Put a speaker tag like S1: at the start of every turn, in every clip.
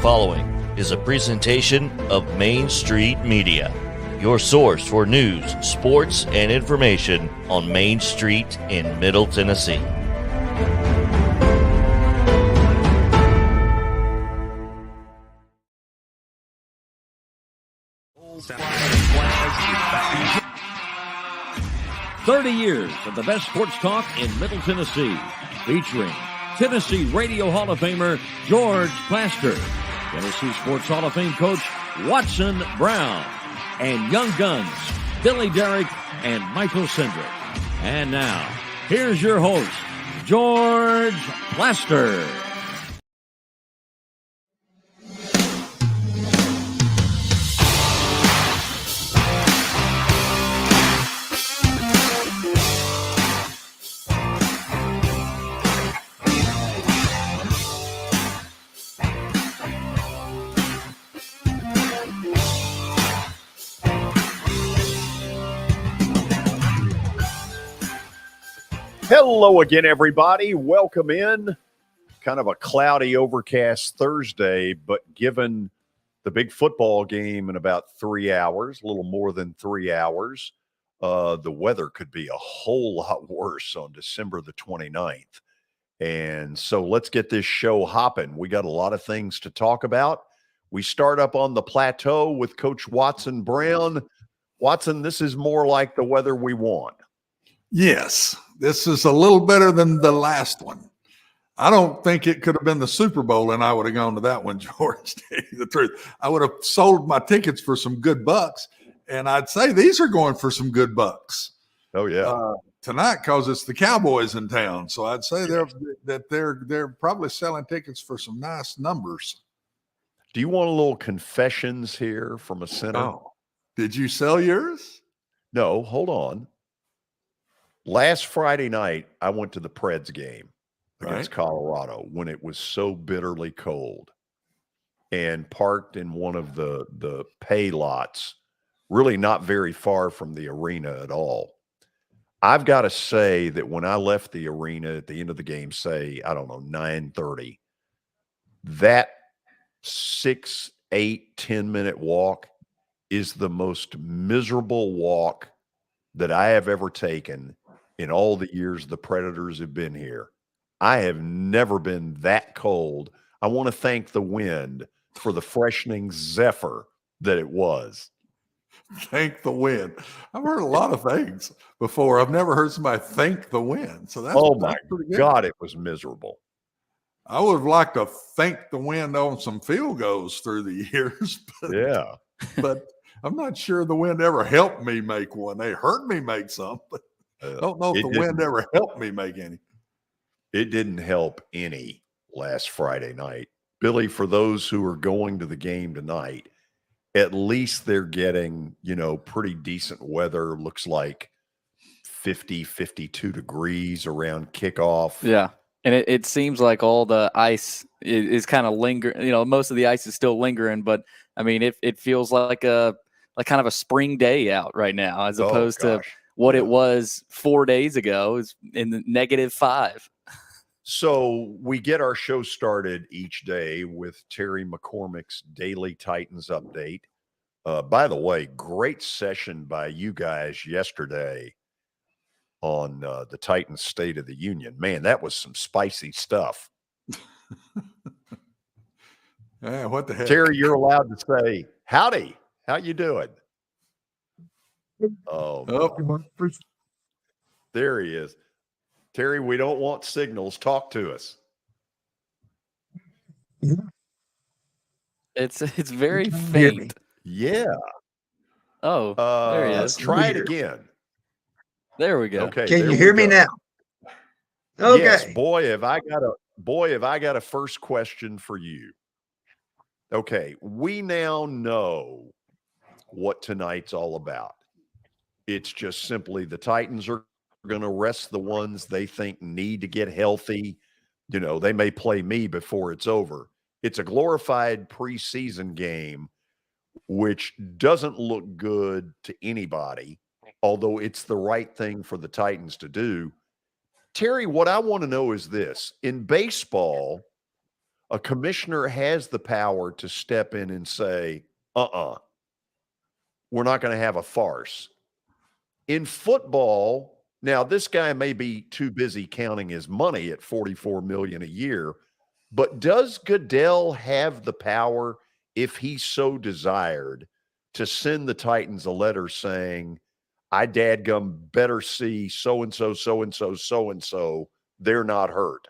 S1: following is a presentation of Main Street Media, your source for news, sports, and information on Main Street in Middle Tennessee.
S2: Flag 30 years of the best sports talk in Middle Tennessee, featuring Tennessee Radio Hall of Famer George Plaster, Tennessee Sports Hall of Fame coach Watson Brown, and Young Guns Billy Derrick and Michael Sindrick. And now, here's your host, George Plaster.
S3: Hello again, everybody. Welcome in. Kind of a cloudy, overcast Thursday, but given the big football game in about 3 hours, a little more than 3 hours, the weather could be a whole lot worse on December the 29th. And so let's get this show hopping. We got a lot of things to talk about. We start up on the plateau with Coach Watson Brown. Watson, this is more like the weather we want.
S4: Yes, this is a little better than the last one. I don't think it could have been the Super Bowl and I would have gone to that one, George, to tell you the truth. I would have sold my tickets for some good bucks, and I'd say these are going for some good bucks.
S3: Oh, yeah.
S4: Tonight, because it's the Cowboys in town. So I'd say they're probably selling tickets for some nice numbers.
S3: Do you want a little confessions here from a sinner?
S4: Oh, did you sell yours?
S3: No, hold on. Last Friday night, I went to the Preds game against Colorado when it was so bitterly cold and parked in one of the pay lots, really not very far from the arena at all. I've got to say that when I left the arena at the end of the game, say, I don't know, 9:30, that 6, 8, 10-minute walk is the most miserable walk that I have ever taken in all the years the Predators have been here. I have never been that cold. I want to thank the wind for the freshening zephyr that it was.
S4: Thank the wind. I've heard a lot of things before. I've never heard somebody thank the wind. So that's
S3: pretty good. God, it was miserable.
S4: I would have liked to thank the wind on some field goals through the years. But I'm not sure the wind ever helped me make one. They hurt me make some, but I don't know if the wind ever helped me make any.
S3: It didn't help any last Friday night. Billy, for those who are going to the game tonight, at least they're getting, pretty decent weather. Looks like 50, 52 degrees around kickoff.
S5: Yeah. And it seems like all the ice is kind of lingering. Most of the ice is still lingering, but I mean, it feels like kind of a spring day out right now, as opposed to what it was 4 days ago is in the -5.
S3: So we get our show started each day with Terry McCormick's Daily Titans Update. By the way, great session by you guys yesterday on the Titans State of the Union. Man, that was some spicy stuff.
S4: Yeah, what the heck?
S3: Terry, you're allowed to say, howdy, how you doing? Oh, there he is. Terry, we don't want signals. Talk to us.
S5: Yeah. It's very faint.
S3: Yeah.
S5: Oh, there he is.
S3: Try it again.
S5: There we go.
S3: Okay.
S6: Can you hear me now? Okay.
S3: Yes, boy, have I got a first question for you. Okay, we now know what tonight's all about. It's just simply the Titans are going to rest the ones they think need to get healthy. They may play me before it's over. It's a glorified preseason game, which doesn't look good to anybody, although it's the right thing for the Titans to do. Terry, what I want to know is this. In baseball, A commissioner has the power to step in and say, we're not going to have a farce. In football, now this guy may be too busy counting his money at $44 million a year, but does Goodell have the power, if he so desired, to send the Titans a letter saying, I dadgum better see so-and-so, so-and-so, so-and-so, they're not hurt?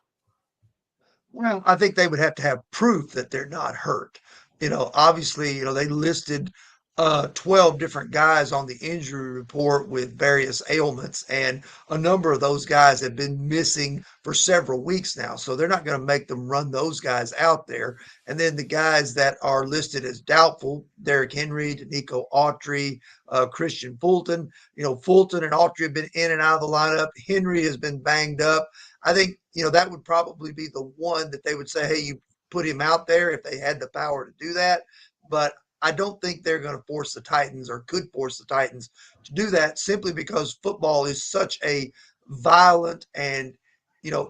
S6: Well, I think they would have to have proof that they're not hurt. Obviously, they listed 12 different guys on the injury report with various ailments, and a number of those guys have been missing for several weeks now. So they're not going to make them run those guys out there. And then the guys that are listed as doubtful, Derrick Henry, Danico Autry, Christian Fulton. Fulton and Autry have been in and out of the lineup. Henry has been banged up. I think, that would probably be the one that they would say, hey, you put him out there if they had the power to do that. But I don't think they're going to force the Titans, or could force the Titans to do that, simply because football is such a violent and,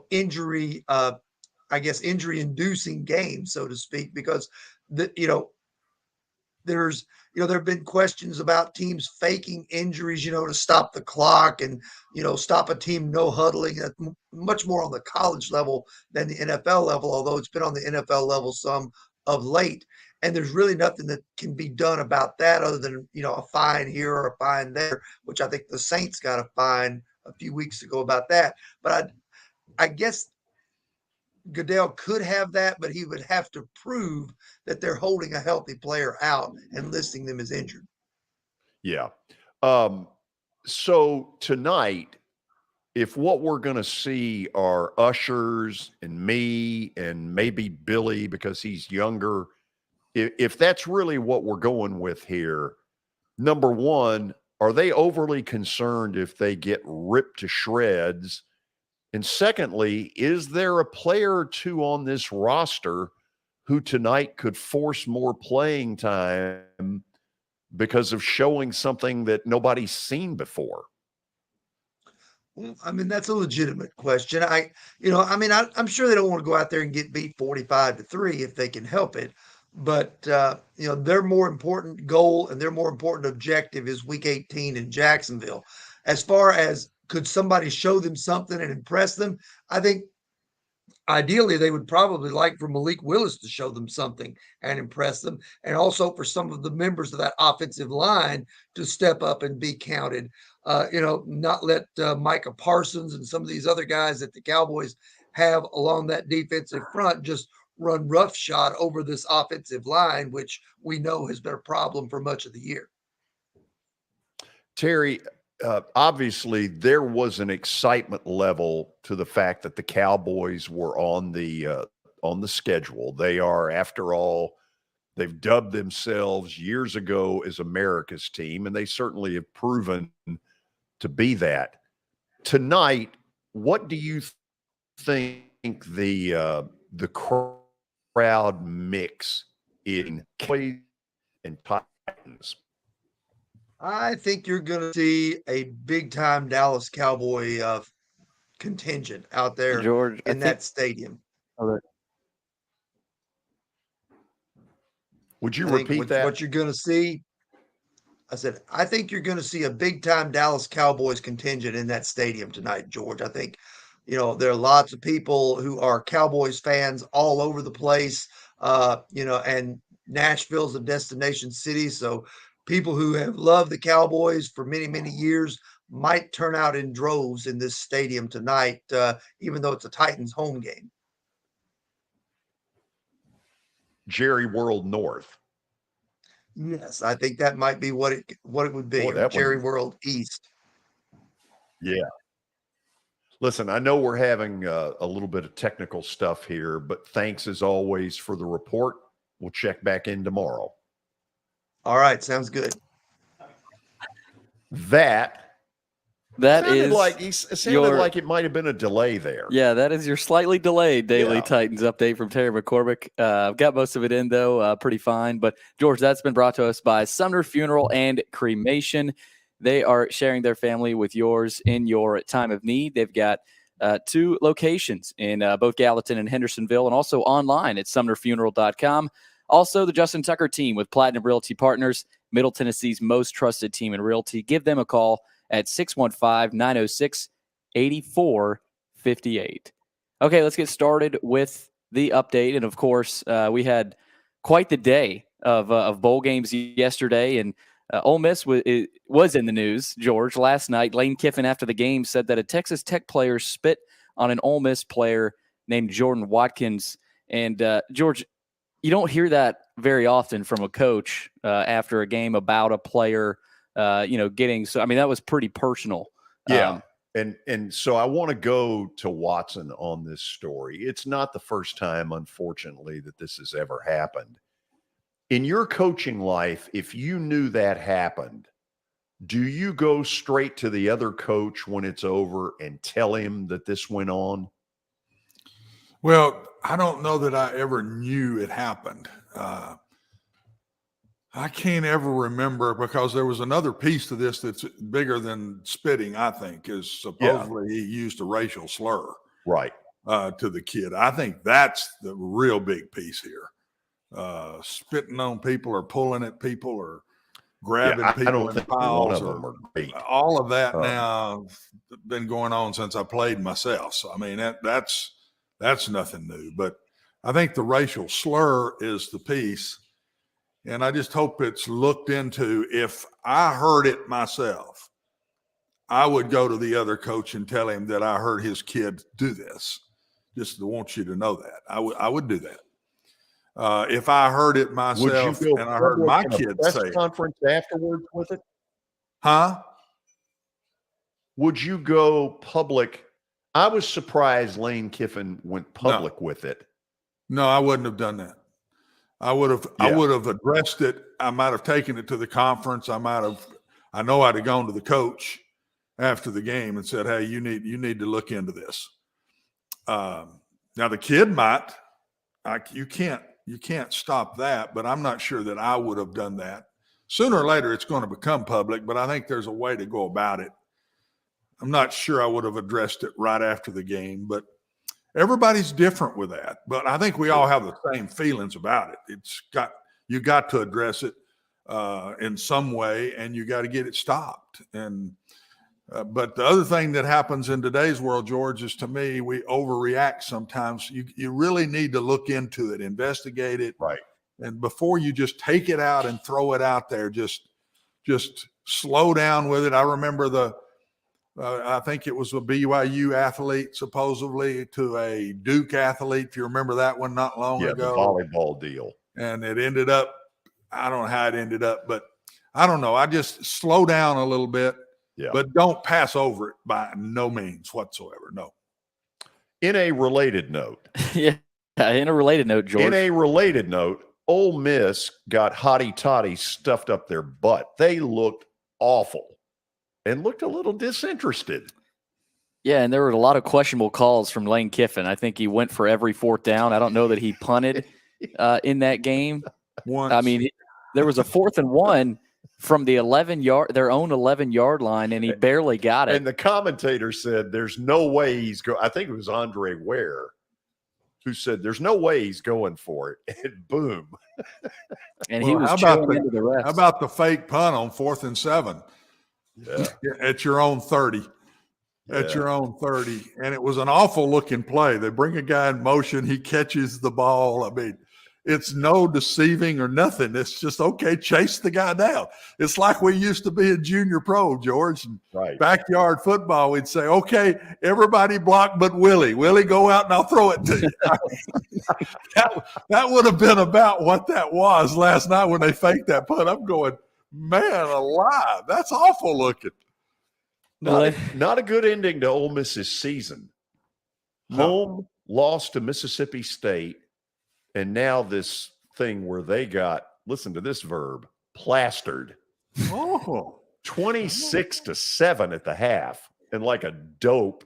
S6: injury inducing game, so to speak, because there have been questions about teams faking injuries, to stop the clock and, stop a team no huddling. That's much more on the college level than the NFL level, although it's been on the NFL level some of late. And there's really nothing that can be done about that other than, a fine here or a fine there, which I think the Saints got a fine a few weeks ago about that. But I guess Goodell could have that, but he would have to prove that they're holding a healthy player out and listing them as injured.
S3: Yeah. So tonight, if what we're going to see are ushers and me and maybe Billy because he's younger, if that's really what we're going with here, number one, are they overly concerned if they get ripped to shreds? And secondly, is there a player or two on this roster who tonight could force more playing time because of showing something that nobody's seen before?
S6: Well, that's a legitimate question. I'm sure they don't want to go out there and get beat 45-3 if they can help it. But, their more important goal and their more important objective is week 18 in Jacksonville. As far as could somebody show them something and impress them, I think ideally they would probably like for Malik Willis to show them something and impress them, and also for some of the members of that offensive line to step up and be counted. Not let Micah Parsons and some of these other guys that the Cowboys have along that defensive front just run roughshod over this offensive line, which we know has been a problem for much of the year.
S3: Terry, obviously there was an excitement level to the fact that the Cowboys were on the schedule. They are, after all, they've dubbed themselves years ago as America's team, and they certainly have proven to be that. Tonight, what do you think the crowd mix in Cowboys and Titans?
S6: I think you're going to see a big-time Dallas Cowboy contingent out there,
S5: George,
S6: in that stadium.
S3: Would you repeat that?
S6: What you're going to see? I said, I think you're going to see a big-time Dallas Cowboys contingent in that stadium tonight, George. I think, there are lots of people who are Cowboys fans all over the place, and Nashville's a destination city, so people who have loved the Cowboys for many, many years might turn out in droves in this stadium tonight, even though it's a Titans home game.
S3: Jerry World North.
S6: Yes, I think that might be what it would be.
S3: Boy,
S6: Jerry World East.
S3: Yeah. Listen, I know we're having a little bit of technical stuff here, but thanks as always for the report. We'll check back in tomorrow.
S6: All right, sounds good.
S3: That
S5: is
S3: like it sounded like it might have been a delay there.
S5: Yeah, that is your slightly delayed daily Titans update from Terry McCormick. I've got most of it in though, pretty fine. But George, that's been brought to us by Sumner Funeral and Cremation. They are sharing their family with yours in your time of need. They've got 2 locations in both Gallatin and Hendersonville, and also online at sumnerfuneral.com. Also, the Justin Tucker team with Platinum Realty Partners, Middle Tennessee's most trusted team in realty. Give them a call at 615-906-8458. Okay, let's get started with the update. And, of course, we had quite the day of bowl games yesterday, and Ole Miss was in the news, George. Last night, Lane Kiffin, after the game, said that a Texas Tech player spit on an Ole Miss player named Jordan Watkins. And, George, you don't hear that very often from a coach after a game about a player, getting – so, I mean, that was pretty personal.
S3: Yeah. And so I want to go to Watson on this story. It's not the first time, unfortunately, that this has ever happened. In your coaching life, if you knew that happened, do you go straight to the other coach when it's over and tell him that this went on?
S4: Well, I don't know that I ever knew it happened. I can't ever remember, because there was another piece to this that's bigger than spitting, I think, is supposedly he used a racial slur
S3: right
S4: to the kid. I think that's the real big piece here. Spitting on people or pulling at people or grabbing people
S3: I don't
S4: in
S3: think
S4: piles.
S3: one of them are great.
S4: All of that now been going on since I played myself. So, I mean, that's nothing new. But I think the racial slur is the piece. And I just hope it's looked into. If I heard it myself, I would go to the other coach and tell him that I heard his kid do this. Just want you to know that. I would do that. If I heard it myself and I heard my kid say it.
S3: Conference afterwards with it?
S4: Huh?
S3: Would you go public? I was surprised Lane Kiffin went public with it.
S4: No, I wouldn't have done that. I would have addressed it. I might have taken it to the conference. I know I'd have gone to the coach after the game and said, "Hey, you need to look into this." Now the kid might. You can't stop that, but I'm not sure that I would have done that. Sooner or later, it's going to become public, but I think there's a way to go about it. I'm not sure I would have addressed it right after the game, but everybody's different with that. But I think we all have the same feelings about it. You got to address it in some way, and you got to get it stopped. And but the other thing that happens in today's world, George, is, to me, we overreact sometimes. You really need to look into it, investigate it.
S3: Right. And
S4: before you just take it out and throw it out there, just slow down with it. I remember I think it was a BYU athlete, supposedly, to a Duke athlete, if you remember that one not long ago.
S3: The volleyball deal.
S4: And it ended up, I don't know how it ended up, but I don't know. I just slow down a little bit. Yeah. But don't pass over it by no means whatsoever. No.
S3: In a related note.
S5: In a related note, George.
S3: In a related note, Ole Miss got hotty toddy stuffed up their butt. They looked awful and looked a little disinterested.
S5: Yeah, and there were a lot of questionable calls from Lane Kiffin. I think he went for every fourth down. I don't know that he punted in that game.
S4: Once.
S5: I mean, there was a 4th and 1 from the their own 11-yard line, and he barely got it.
S3: And the commentator said, "There's no way he's going." I think it was Andre Ware who said, "There's no way he's going for it." And boom.
S5: And he was chilling into the rest.
S4: How about the fake punt on 4th and 7?
S3: Yeah.
S4: At your own 30. At your own 30. And it was an awful looking play. They bring a guy in motion. He catches the ball. I mean, it's no deceiving or nothing. It's just, okay, chase the guy down. It's like we used to be in junior pro, George.
S3: Right.
S4: Backyard football, we'd say, okay, everybody block but Willie. Willie, go out and I'll throw it to you. that would have been about what that was last night when they faked that punt. I'm going, man alive, that's awful looking.
S3: Not a good ending to Ole Miss's season. Home lost to Mississippi State. And now this thing where they got, listen to this verb, plastered. 26-7 at the half. And like a dope,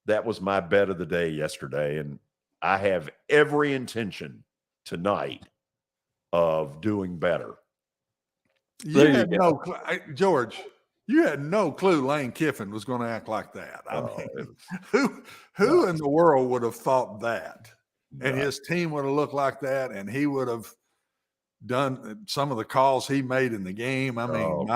S3: that was my bet of the day yesterday. And I have every intention tonight of doing better.
S4: George, You had no clue Lane Kiffin was going to act like that. I mean, who in the world would have thought that? And his team would have looked like that, and he would have done some of the calls he made in the game. I mean,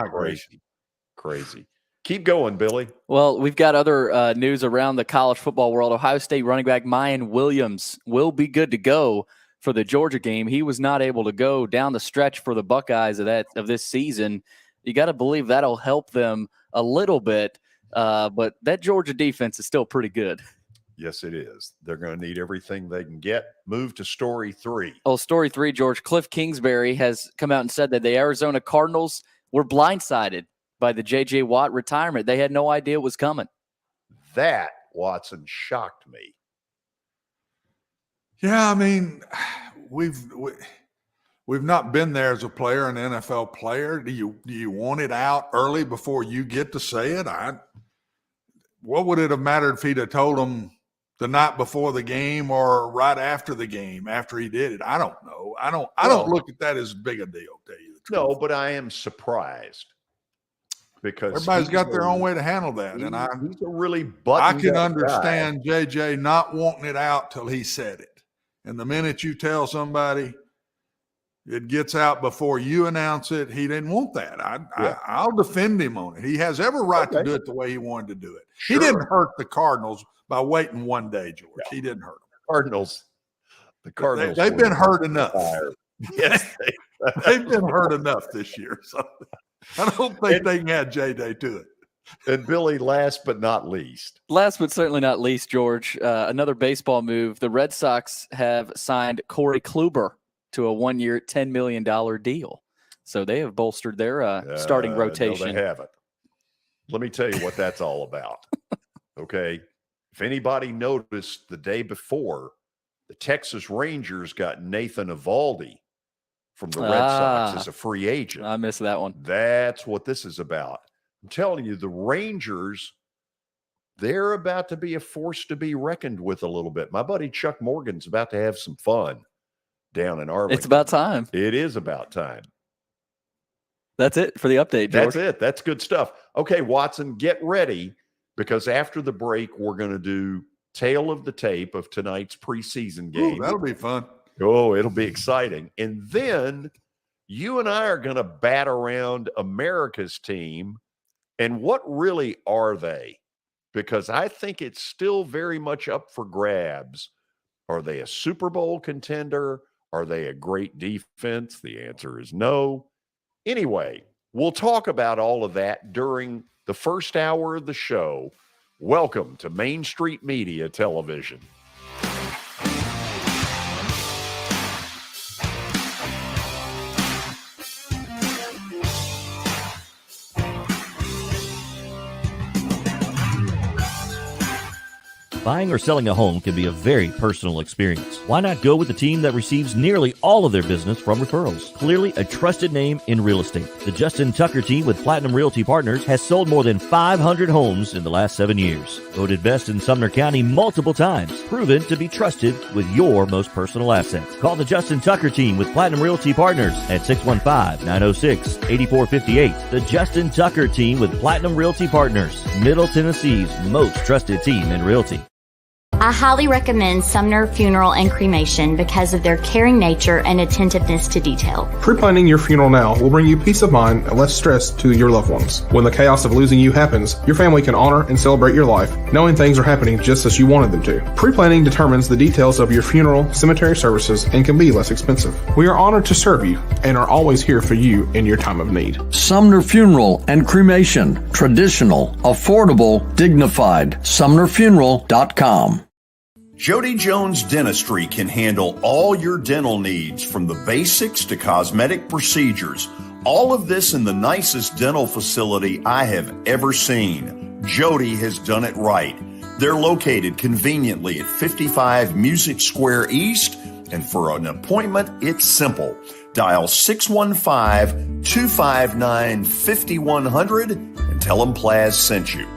S3: crazy. Keep going, Billy.
S5: Well, we've got other news around the college football world. Ohio State running back Mayan Williams will be good to go for the Georgia game. He was not able to go down the stretch for the Buckeyes of this season. You got to believe that'll help them a little bit, but that Georgia defense is still pretty good.
S3: Yes, it is. They're going to need everything they can get. Move to story 3.
S5: Oh, story 3, George. Cliff Kingsbury has come out and said that the Arizona Cardinals were blindsided by the J.J. Watt retirement. They had no idea it was coming.
S3: That, Watson, shocked me.
S4: Yeah, I mean, we've not been there as a player, an NFL player. Do you want it out early before you get to say it? What would it have mattered if he'd have told them the night before the game or right after the game after he did it? I don't know. I don't look at that as big a deal, to tell you the truth.
S3: No, but I am surprised because
S4: everybody's got their own way to handle that. And
S3: he's a really
S4: I can understand guy. JJ not wanting it out till he said it. And the minute you tell somebody it gets out before you announce it, he didn't want that. I'll defend him on it. He has every right to do it the way he wanted to do it. Sure. He didn't hurt the Cardinals by waiting one day, George. No. He didn't hurt them. The Cardinals. They've been hurt enough.
S3: Yes,
S4: they've been hurt enough this year. So I don't think they can add J-Day to it.
S3: And Billy, last but not least.
S5: Last but certainly not least, George, another baseball move. The Red Sox have signed Corey Kluber to a 1-year, $10 million deal. So they have bolstered their starting rotation.
S3: No, they haven't. Let me tell you what that's all about. Okay. If anybody noticed the day before, the Texas Rangers got Nathan Eovaldi from the Red Sox as a free agent.
S5: I missed that one.
S3: That's what this is about. I'm telling you, the Rangers, they're about to be a force to be reckoned with a little bit. My buddy Chuck Morgan's about to have some fun down in Arlington.
S5: It's about time.
S3: It is about time.
S5: That's it for the update, George.
S3: That's it. That's good stuff. Okay, Watson, get ready, because after the break, we're going to do tail of the tape of tonight's preseason game.
S4: Ooh, that'll be fun.
S3: Oh, it'll be exciting. And then you and I are going to bat around America's team. And what really are they? Because I think it's still very much up for grabs. Are they a Super Bowl contender? Are they a great defense? The answer is no. Anyway, we'll talk about all of that during the first hour of the show. Welcome to Main Street Media Television.
S1: Buying or selling a home can be a very personal experience. Why not go with the team that receives nearly all of their business from referrals? Clearly a trusted name in real estate. The Justin Tucker team with Platinum Realty Partners has sold more than 500 homes in the last 7 years. Voted best in Sumner County multiple times. Proven to be trusted with your most personal assets. Call the Justin Tucker team with Platinum Realty Partners at 615-906-8458. The Justin Tucker team with Platinum Realty Partners, Middle Tennessee's most trusted team in realty.
S7: I highly recommend Sumner Funeral and Cremation because of their caring nature and attentiveness to detail.
S8: Pre-planning your funeral now will bring you peace of mind and less stress to your loved ones. When the chaos of losing you happens, your family can honor and celebrate your life, knowing things are happening just as you wanted them to. Pre-planning determines the details of your funeral, cemetery services, and can be less expensive. We are honored to serve you and are always here for you in your time of need.
S9: Sumner Funeral and Cremation. Traditional, affordable, dignified. SumnerFuneral.com.
S10: Jody Jones Dentistry can handle all your dental needs, from the basics to cosmetic procedures. All of this in the nicest dental facility I have ever seen. Jody has done it right. They're located conveniently at 55 Music Square East, and for an appointment, it's simple. Dial 615-259-5100 and tell them Plaz sent you.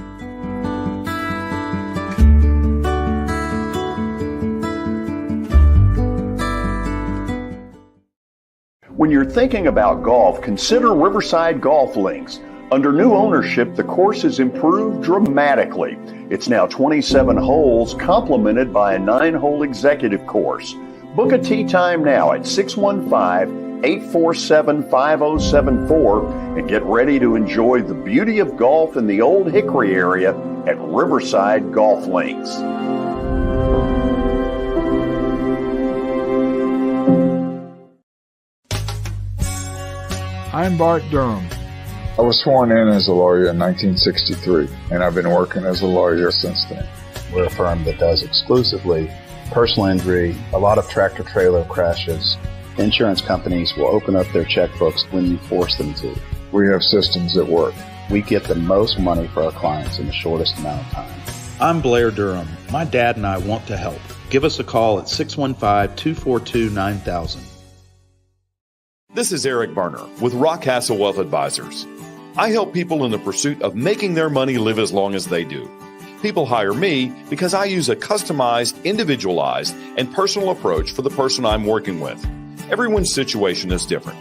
S10: When you're thinking about golf, consider Riverside Golf Links. Under new ownership, the course has improved dramatically. It's now 27 holes, complemented by a 9-hole executive course. Book a tee time now at 615-847-5074 and get ready to enjoy the beauty of golf in the Old Hickory area at Riverside Golf Links.
S11: I'm Bart Durham.
S12: I was sworn in as a lawyer in 1963, and I've been working as a lawyer since then.
S13: We're a firm that does exclusively personal injury, a lot of tractor-trailer crashes. Insurance companies will open up their checkbooks when you force them to.
S12: We have systems that work.
S13: We get the most money for our clients in the shortest amount of time.
S14: I'm Blair Durham. My dad and I want to help. Give us a call at 615-242-9000.
S15: This is Eric Berner with Rockcastle Wealth Advisors. I help people in the pursuit of making their money live as long as they do. People hire me because I use a customized, individualized, and personal approach for the person I'm working with. Everyone's situation is different.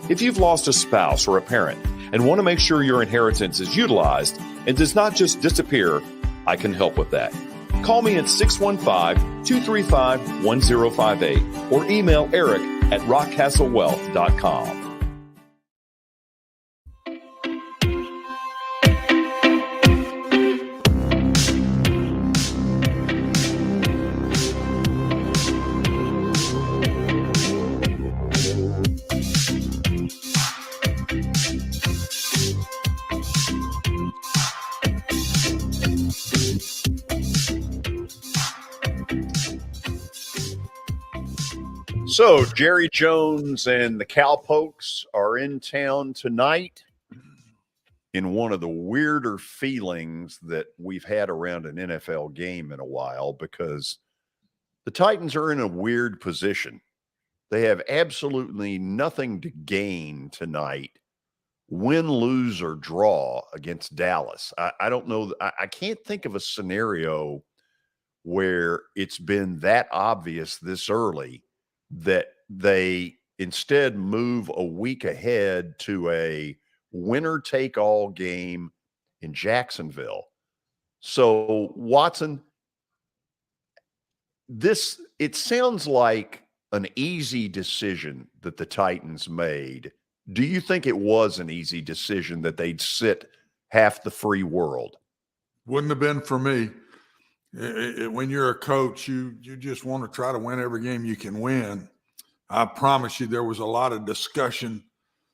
S15: If you've lost a spouse or a parent and want to make sure your inheritance is utilized and does not just disappear, I can help with that. Call me at 615-235-1058 or email Eric at rockcastlewealth.com.
S3: So Jerry Jones and the Cowpokes are in town tonight in one of the weirder feelings that we've had around an NFL game in a while, because the Titans are in a weird position. They have absolutely nothing to gain tonight, win, lose, or draw against Dallas. I don't know. I can't think of a scenario where it's been that obvious this early that they instead move a week ahead to a winner-take-all game in Jacksonville. So, Watson, it sounds like an easy decision that the Titans made. Do you think it was an easy decision that they'd sit half the free world?
S4: Wouldn't have been for me. When you're a coach, you just want to try to win every game you can win. I promise you there was a lot of discussion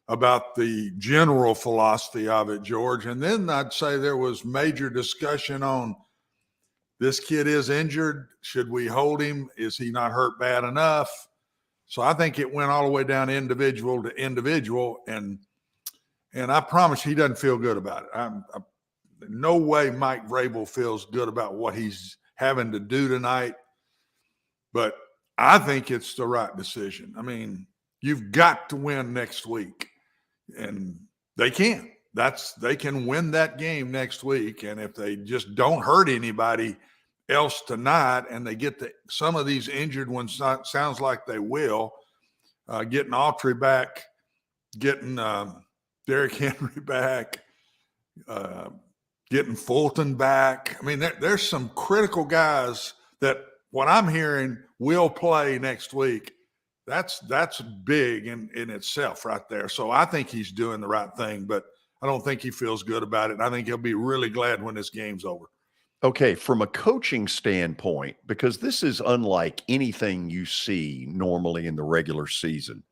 S4: about the general philosophy of it, George. And then I'd say there was major discussion on this kid is injured. Should we hold him? Is he not hurt bad enough? So I think it went all the way down individual to individual. And I promise he doesn't feel good about it. No way Mike Vrabel feels good about what he's having to do tonight. But I think it's the right decision. I mean, you've got to win next week. And they can. They can win that game next week. And if they just don't hurt anybody else tonight and they get some of these injured ones, sounds like they will, getting Autry back, getting Derrick Henry back, getting Fulton back. I mean, there's some critical guys that what I'm hearing will play next week. That's big in itself right there. So I think he's doing the right thing, but I don't think he feels good about it. And I think he'll be really glad when this game's over.
S3: Okay, from a coaching standpoint, because this is unlike anything you see normally in the regular season,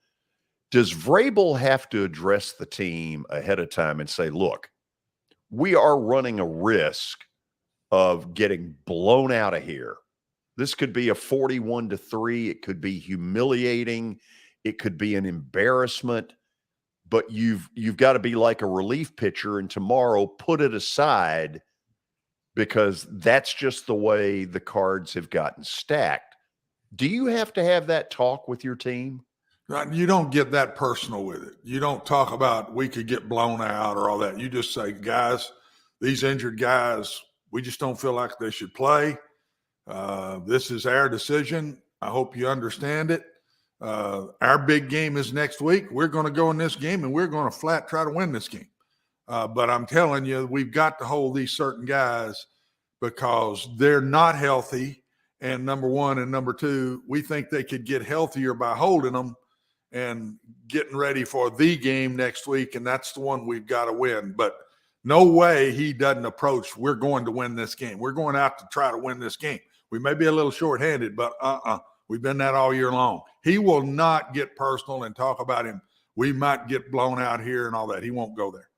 S3: does Vrabel have to address the team ahead of time and say, look, we are running a risk of getting blown out of here? This could be a 41-3. It could be humiliating. It could be an embarrassment. But you've got to be like a relief pitcher, and tomorrow put it aside, because that's just the way the cards have gotten stacked. Do you have to have that talk with your team?
S4: You don't get that personal with it. You don't talk about we could get blown out or all that. You just say, guys, these injured guys, we just don't feel like they should play. This is our decision. I hope you understand it. Our big game is next week. We're going to go in this game and we're going to flat try to win this game. But I'm telling you, we've got to hold these certain guys because they're not healthy. And number one, and number two, we think they could get healthier by holding them and getting ready for the game next week. And that's the one we've got to win. But no way he doesn't approach, we're going to win this game. We're going out to try to win this game. We may be a little shorthanded, but we've been that all year long. He will not get personal and talk about him. We might get blown out here and all that. He won't go there.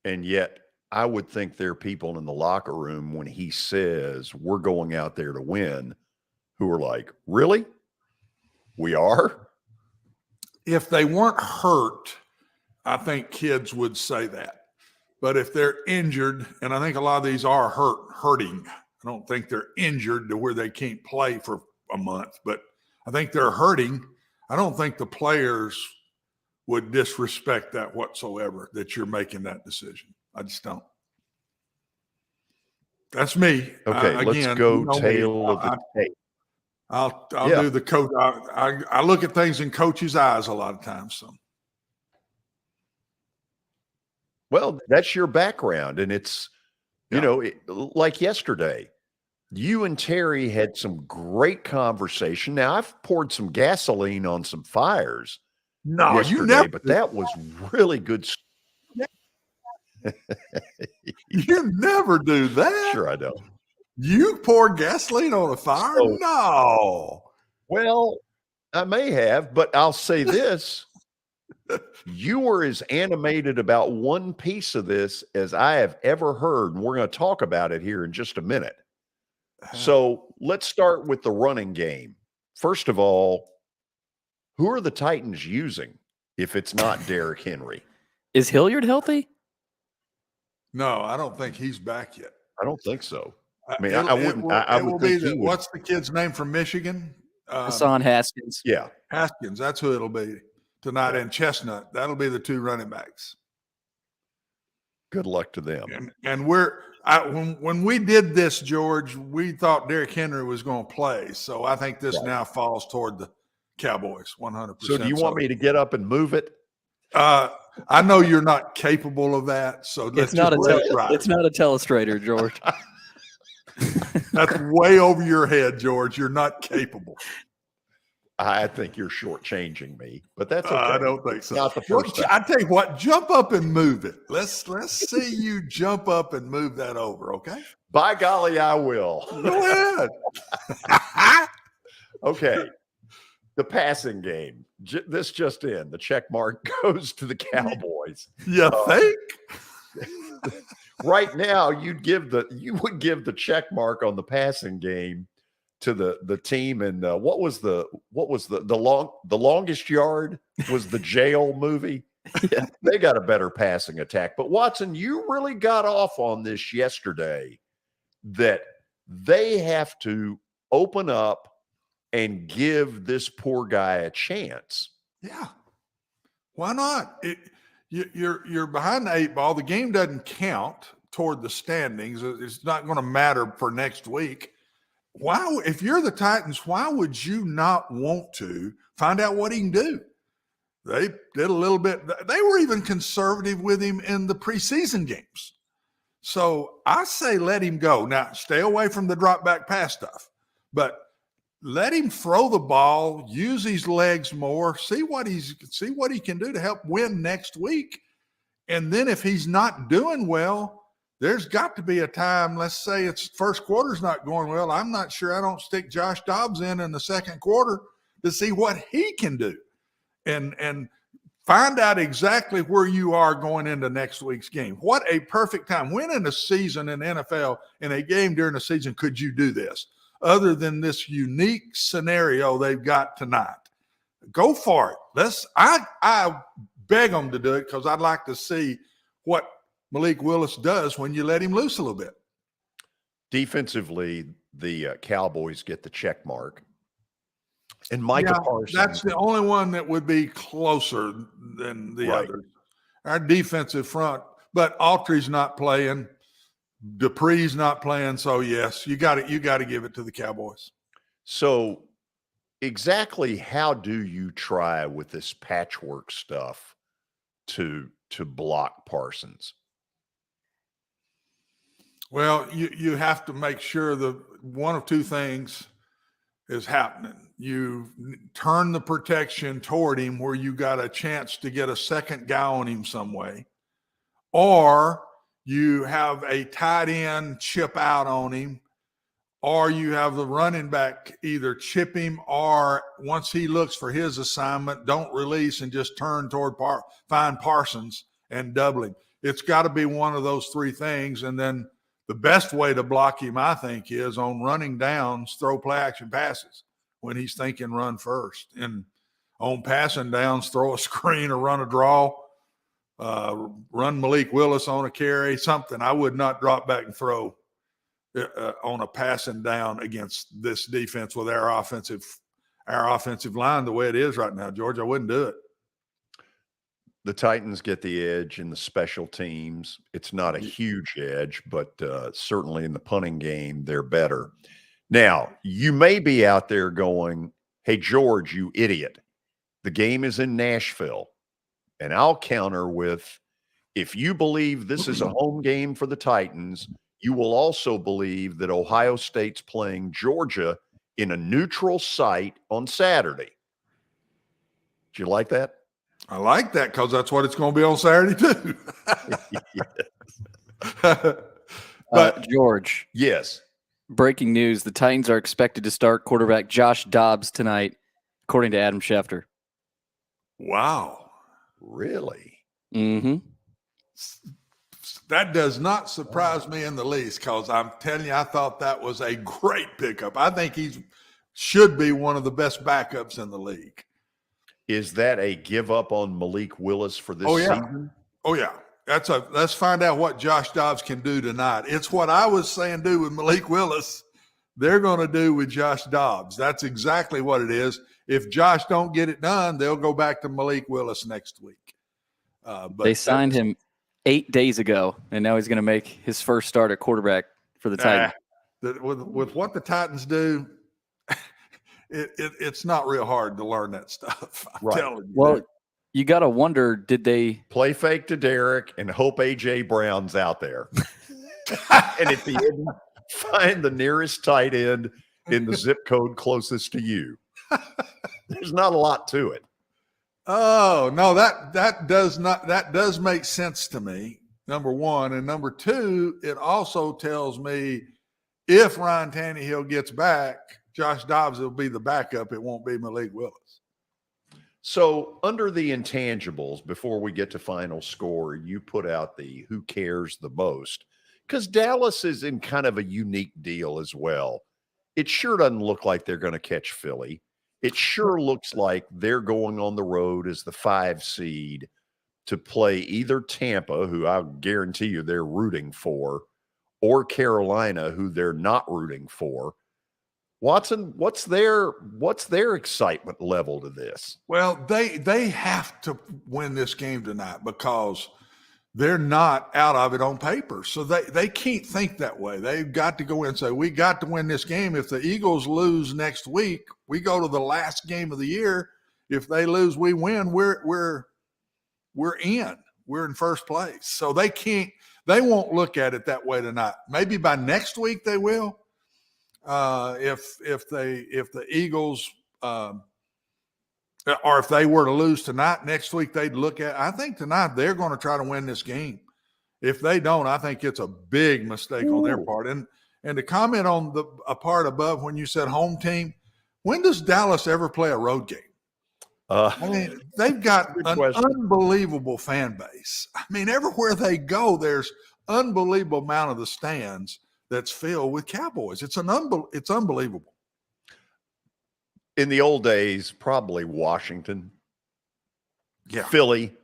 S3: And yet, I would think there are people in the locker room when he says we're going out there to win who are like, really? We are?
S4: If they weren't hurt, I think kids would say that. But if they're injured, and I think a lot of these are hurting. I don't think they're injured to where they can't play for a month, but I think they're hurting. I don't think the players would disrespect that whatsoever, that you're making that decision. I just don't. That's me.
S3: Okay, let's go tail of the tape.
S4: I'll do the coach. I look at things in coaches' eyes a lot of times. So.
S3: Well, that's your background, and it's, you know, like yesterday, you and Terry had some great conversation. Now, I've poured some gasoline on some fires.
S4: No, you never.
S3: But that was really good.
S4: You never do that.
S3: Sure, I don't.
S4: You pour gasoline on a fire?
S3: So,
S4: no.
S3: Well, I may have, but I'll say this. You were as animated about one piece of this as I have ever heard, and we're going to talk about it here in just a minute. So let's start with the running game. First of all, who are the Titans using if it's not Derrick Henry?
S5: Is Hilliard healthy?
S4: No, I don't think he's back yet.
S3: I don't think so. I mean, I wouldn't. I would think he would.
S4: What's the kid's name from Michigan?
S5: Hassan Haskins.
S3: Yeah.
S4: Haskins. That's who it'll be tonight. And Chestnut. That'll be the two running backs.
S3: Good luck to them.
S4: And when we did this, George, we thought Derrick Henry was going to play. So I think this now falls toward the Cowboys 100%.
S3: So do you want me to get up and move it?
S4: I know you're not capable of that. So
S5: it's not a telestrator, George.
S4: That's way over your head, George. You're not capable.
S3: I think you're shortchanging me, but that's okay.
S4: I don't think so.
S3: Not the first time.
S4: I tell you what, jump up and move it. Let's see you jump up and move that over, okay?
S3: By golly, I will.
S4: Go ahead.
S3: Okay. The passing game. This just in. The check mark goes to the Cowboys.
S4: You think?
S3: Right now, you would give the check mark on the passing game to the team. And what was the longest yard was the jail movie. Yeah. They got a better passing attack. But Watson, you really got off on this yesterday that they have to open up and give this poor guy a chance.
S4: Yeah. Why not? You're behind the 8 ball. The game doesn't count toward the standings. It's not going to matter for next week. Why, if you're the Titans, why would you not want to find out what he can do? They did a little bit. They were even conservative with him in the preseason games. So I say let him go. Now, stay away from the drop back pass stuff, but let him throw the ball, use his legs more, see what he can do to help win next week. And then if he's not doing well, there's got to be a time, let's say it's first quarter's not going well. I'm not sure I don't stick Josh Dobbs in the second quarter to see what he can do and find out exactly where you are going into next week's game. What a perfect time. When in a season in NFL, in a game during the season, could you do this other than this unique scenario they've got tonight? Go for it. I beg them to do it because I'd like to see what Malik Willis does when you let him loose a little bit.
S3: Defensively, the Cowboys get the check mark. And Micah Parsons.
S4: That's the only one that would be closer than the others. Our defensive front, but Autry's not playing. Dupree's not playing. So, yes, you got to give it to the Cowboys.
S3: So, exactly how do you try with this patchwork stuff to block Parsons?
S4: Well, you have to make sure that one of two things is happening. You turn the protection toward him where you got a chance to get a second guy on him some way, or you have a tight end chip out on him, or you have the running back either chip him or once he looks for his assignment, don't release and just turn toward find Parsons and double him. It's got to be one of those three things. And then the best way to block him, I think, is on running downs, throw play action passes when he's thinking run first. And on passing downs, throw a screen or run a draw, run Malik Willis on a carry, something. I would not drop back and throw on a passing down against this defense with our offensive line the way it is right now, George. I wouldn't do it.
S3: The Titans get the edge in the special teams. It's not a huge edge, but certainly in the punting game, they're better. Now, you may be out there going, hey, George, you idiot. The game is in Nashville. And I'll counter with, if you believe this is a home game for the Titans, you will also believe that Ohio State's playing Georgia in a neutral site on Saturday. Do you like that?
S4: I like that because that's what it's going to be on Saturday too.
S5: But George.
S3: Yes.
S5: Breaking news. The Titans are expected to start quarterback Josh Dobbs tonight, according to Adam Schefter.
S4: Wow.
S3: Really?
S5: Mm-hmm.
S4: That does not surprise me in the least because I'm telling you, I thought that was a great pickup. I think he should be one of the best backups in the league.
S3: Is that a give up on Malik Willis for this season?
S4: Oh, yeah. Let's find out what Josh Dobbs can do tonight. It's what I was saying do with Malik Willis. They're going to do with Josh Dobbs. That's exactly what it is. If Josh don't get it done, they'll go back to Malik Willis next week.
S5: But they signed him 8 days ago, and now he's going to make his first start at quarterback for the Titans.
S4: With what the Titans do, it's not real hard to learn that stuff. I'm telling you.
S5: Well, you got to wonder, did they
S3: play fake to Derek and hope A.J. Brown's out there? And if he didn't, find the nearest tight end in the zip code closest to you. There's not a lot to it.
S4: Oh, no, that does make sense to me, number one. And number two, it also tells me if Ryan Tannehill gets back, Josh Dobbs will be the backup. It won't be Malik Willis.
S3: So under the intangibles, before we get to final score, you put out the who cares the most, because Dallas is in kind of a unique deal as well. It sure doesn't look like they're going to catch Philly. It sure looks like they're going on the road as the 5 seed to play either Tampa, who I guarantee you they're rooting for, or Carolina, who they're not rooting for. Watson, what's their excitement level to this?
S4: Well, they have to win this game tonight because they're not out of it on paper. So they can't think that way. They've got to go in and say, we got to win this game. If the Eagles lose next week, we go to the last game of the year. If they lose, we win. We're in. We're in first place. So they won't look at it that way tonight. Maybe by next week they will. If the Eagles or if they were to lose tonight, next week they'd look at. I think tonight they're going to try to win this game. If they don't, I think it's a big mistake on their part. And to comment on a part above when you said home team, when does Dallas ever play a road game? I mean, they've got an unbelievable fan base. I mean, everywhere they go, there's unbelievable amount of the stands that's filled with Cowboys. It's unbelievable.
S3: In the old days, probably Washington.
S4: Yeah.
S3: Philly,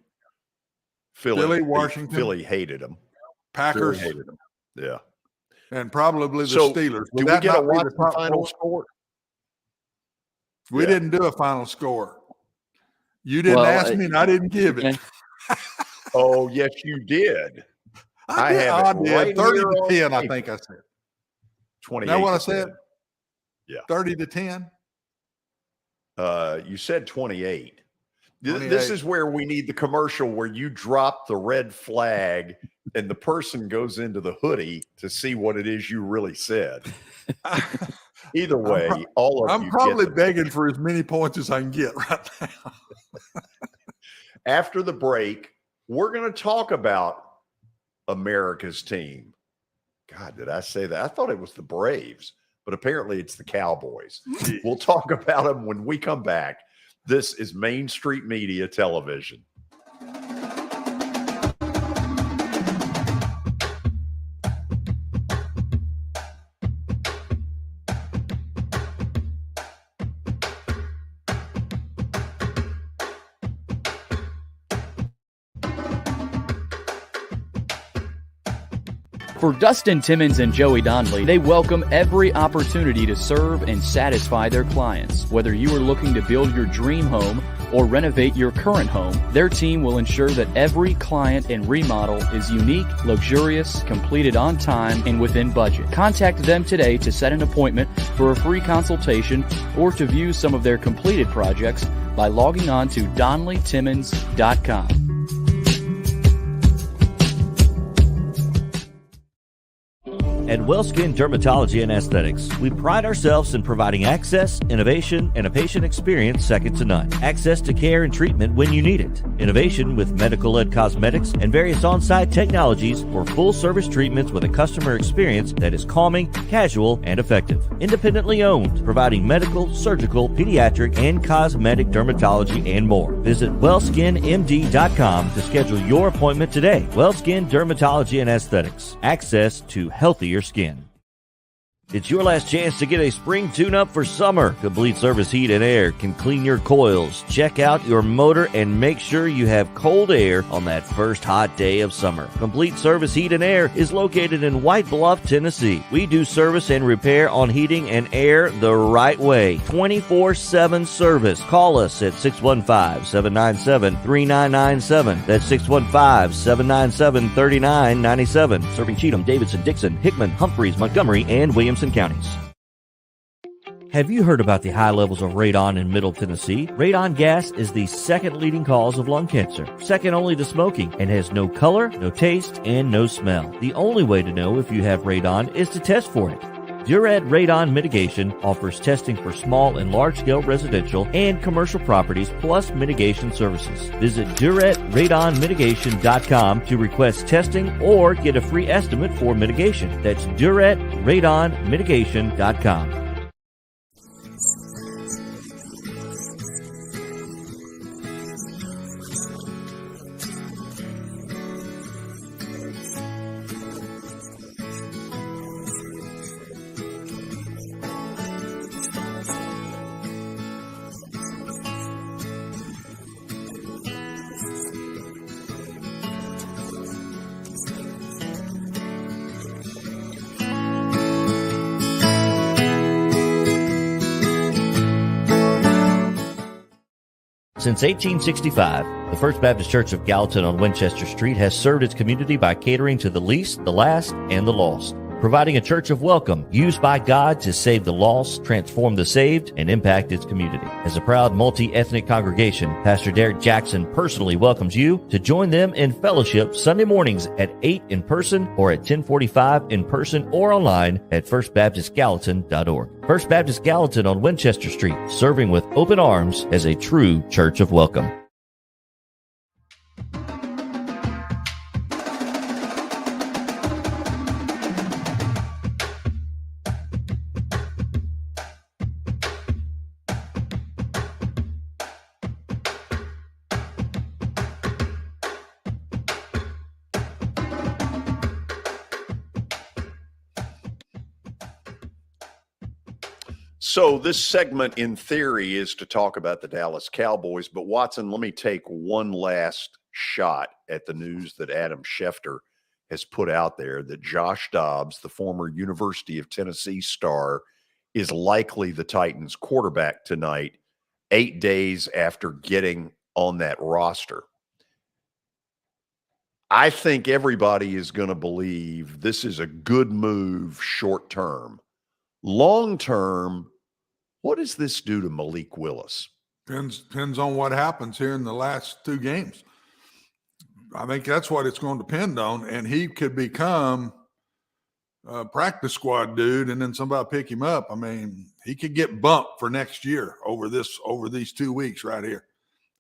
S4: Washington.
S3: Philly hated them.
S4: Packers
S3: hated them. Yeah.
S4: And probably the Steelers.
S3: Do we get a Watson final score?
S4: We didn't do a final score. You didn't ask me, and I didn't give it.
S3: Oh, yes, you did.
S4: I have it right 30 to 10, I think I said.
S3: 28.
S4: Is that what I said?
S3: 10. Yeah.
S4: 30 to 10?
S3: You said 28. This is where we need the commercial where you drop the red flag and the person goes into the hoodie to see what it is you really said. Either way,
S4: I'm probably begging for as many points as I can get right now.
S3: After the break, we're going to talk about America's team. God, did I say that? I thought it was the Braves, but apparently it's the Cowboys. We'll talk about them when we come back. This is Main Street Media Television.
S11: For Dustin Timmons and Joey Donnelly, they welcome every opportunity to serve and satisfy their clients. Whether you are looking to build your dream home or renovate your current home, their team will ensure that every client and remodel is unique, luxurious, completed on time, and within budget. Contact them today to set an appointment for a free consultation or to view some of their completed projects by logging on to DonnellyTimmons.com.
S1: At WellSkin Dermatology and Aesthetics, we pride ourselves in providing access, innovation, and a patient experience second to none. Access to care and treatment when you need it. Innovation with medical-led cosmetics and various on-site technologies for full-service treatments with a customer experience that is calming, casual, and effective. Independently owned, providing medical, surgical, pediatric, and cosmetic dermatology and more. Visit WellSkinMD.com to schedule your appointment today. WellSkin Dermatology and Aesthetics. Access to healthier skin. It's your last chance to get a spring tune-up for summer. Complete Service Heat and Air can clean your coils, check out your motor, and make sure you have cold air on that first hot day of summer. Complete Service Heat and Air is located in White Bluff, Tennessee. We do service and repair on heating and air the right way. 24/7 service. Call us at 615-797-3997. That's 615-797-3997. Serving Cheatham, Davidson, Dixon, Hickman, Humphreys, Montgomery, and Williamson counties. Have you heard about the high levels of radon in Middle Tennessee? Radon gas is the second leading cause of lung cancer, second only to smoking, and has no color, no taste, and no smell. The only way to know if you have radon is to test for it. Duret Radon Mitigation offers testing for small and large-scale residential and commercial properties, plus mitigation services. Visit DuretRadonMitigation.com to request testing or get a free estimate for mitigation. That's DuretRadonMitigation.com. Since 1865, the First Baptist Church of Gallatin on Winchester Street has served its community by catering to the least, the last, and the lost, providing a church of welcome used by God to save the lost, transform the saved, and impact its community. As a proud multi-ethnic congregation, Pastor Derek Jackson personally welcomes you to join them in fellowship Sunday mornings at 8 in person or at 1045 in person or online at firstbaptistgallatin.org. First Baptist Gallatin on Winchester Street, serving with open arms as a true church of welcome.
S3: So this segment, in theory, is to talk about the Dallas Cowboys. But, Watson, let me take one last shot at the news that Adam Schefter has put out there, that Josh Dobbs, the former University of Tennessee star, is likely the Titans quarterback tonight, 8 days after getting on that roster. I think everybody is going to believe this is a good move short term. Long term, what does this do to Malik Willis?
S4: Depends on what happens here in the last two games. I think that's what it's going to depend on. And he could become a practice squad dude, and then somebody pick him up. I mean, he could get bumped for next year over these 2 weeks right here.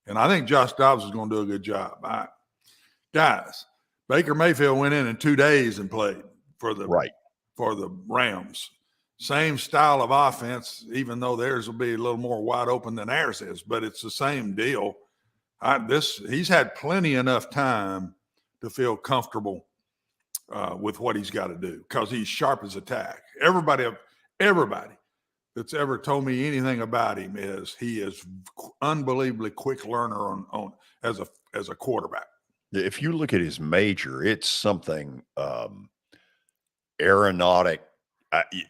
S4: And I think Josh Dobbs is going to do a good job. Guys, Baker Mayfield went in 2 days and played for the Rams. Same style of offense, even though theirs will be a little more wide open than ours is, but it's the same deal. He's had plenty enough time to feel comfortable with what he's got to do because he's sharp as a tack. Everybody that's ever told me anything about him is he is unbelievably quick learner on as a quarterback.
S3: If you look at his major, it's something aeronautic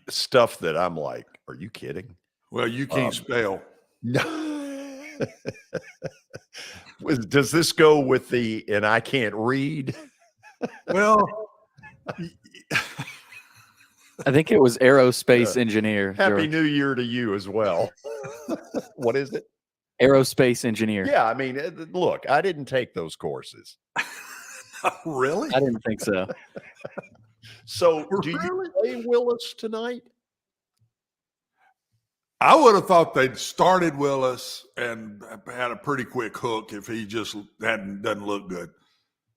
S3: stuff that I'm like, are you kidding?
S4: Well, you can't spell.
S3: No. Does this go with and I can't read?
S4: Well,
S5: I think it was aerospace engineer.
S3: Happy
S5: George.
S3: New Year to you as well. What is it?
S5: Aerospace engineer.
S3: Yeah, I mean, look, I didn't take those courses.
S4: Really?
S5: I didn't think so.
S3: So, do you play Willis tonight?
S4: I would have thought they'd started Willis and had a pretty quick hook if he just doesn't look good.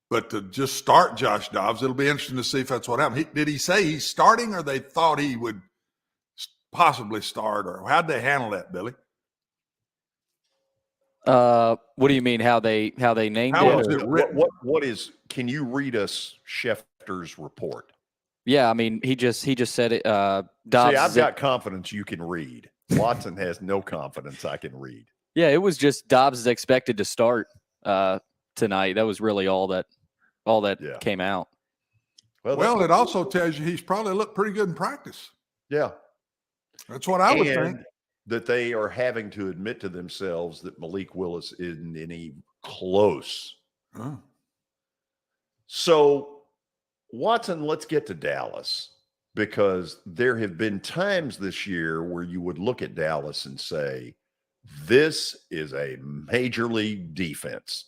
S4: But to just start Josh Dobbs, it'll be interesting to see if that's what happened. Did he say he's starting, or they thought he would possibly start, or how'd they handle that, Billy?
S5: What do you mean? How they named
S4: How
S5: it?
S4: was it written?
S3: What is? Can you read us Schefter's report?
S5: Yeah, I mean, he just said it. Dobbs.
S3: See, I've got confidence you can read. Watson has no confidence I can read.
S5: Yeah, it was just Dobbs is expected to start tonight. That was really all that came out.
S4: Well, it also tells you he's probably looked pretty good in practice.
S3: Yeah,
S4: that's what I would think.
S3: That they are having to admit to themselves that Malik Willis isn't any close.
S4: Oh.
S3: So, Watson, let's get to Dallas, because there have been times this year where you would look at Dallas and say, this is a major league defense.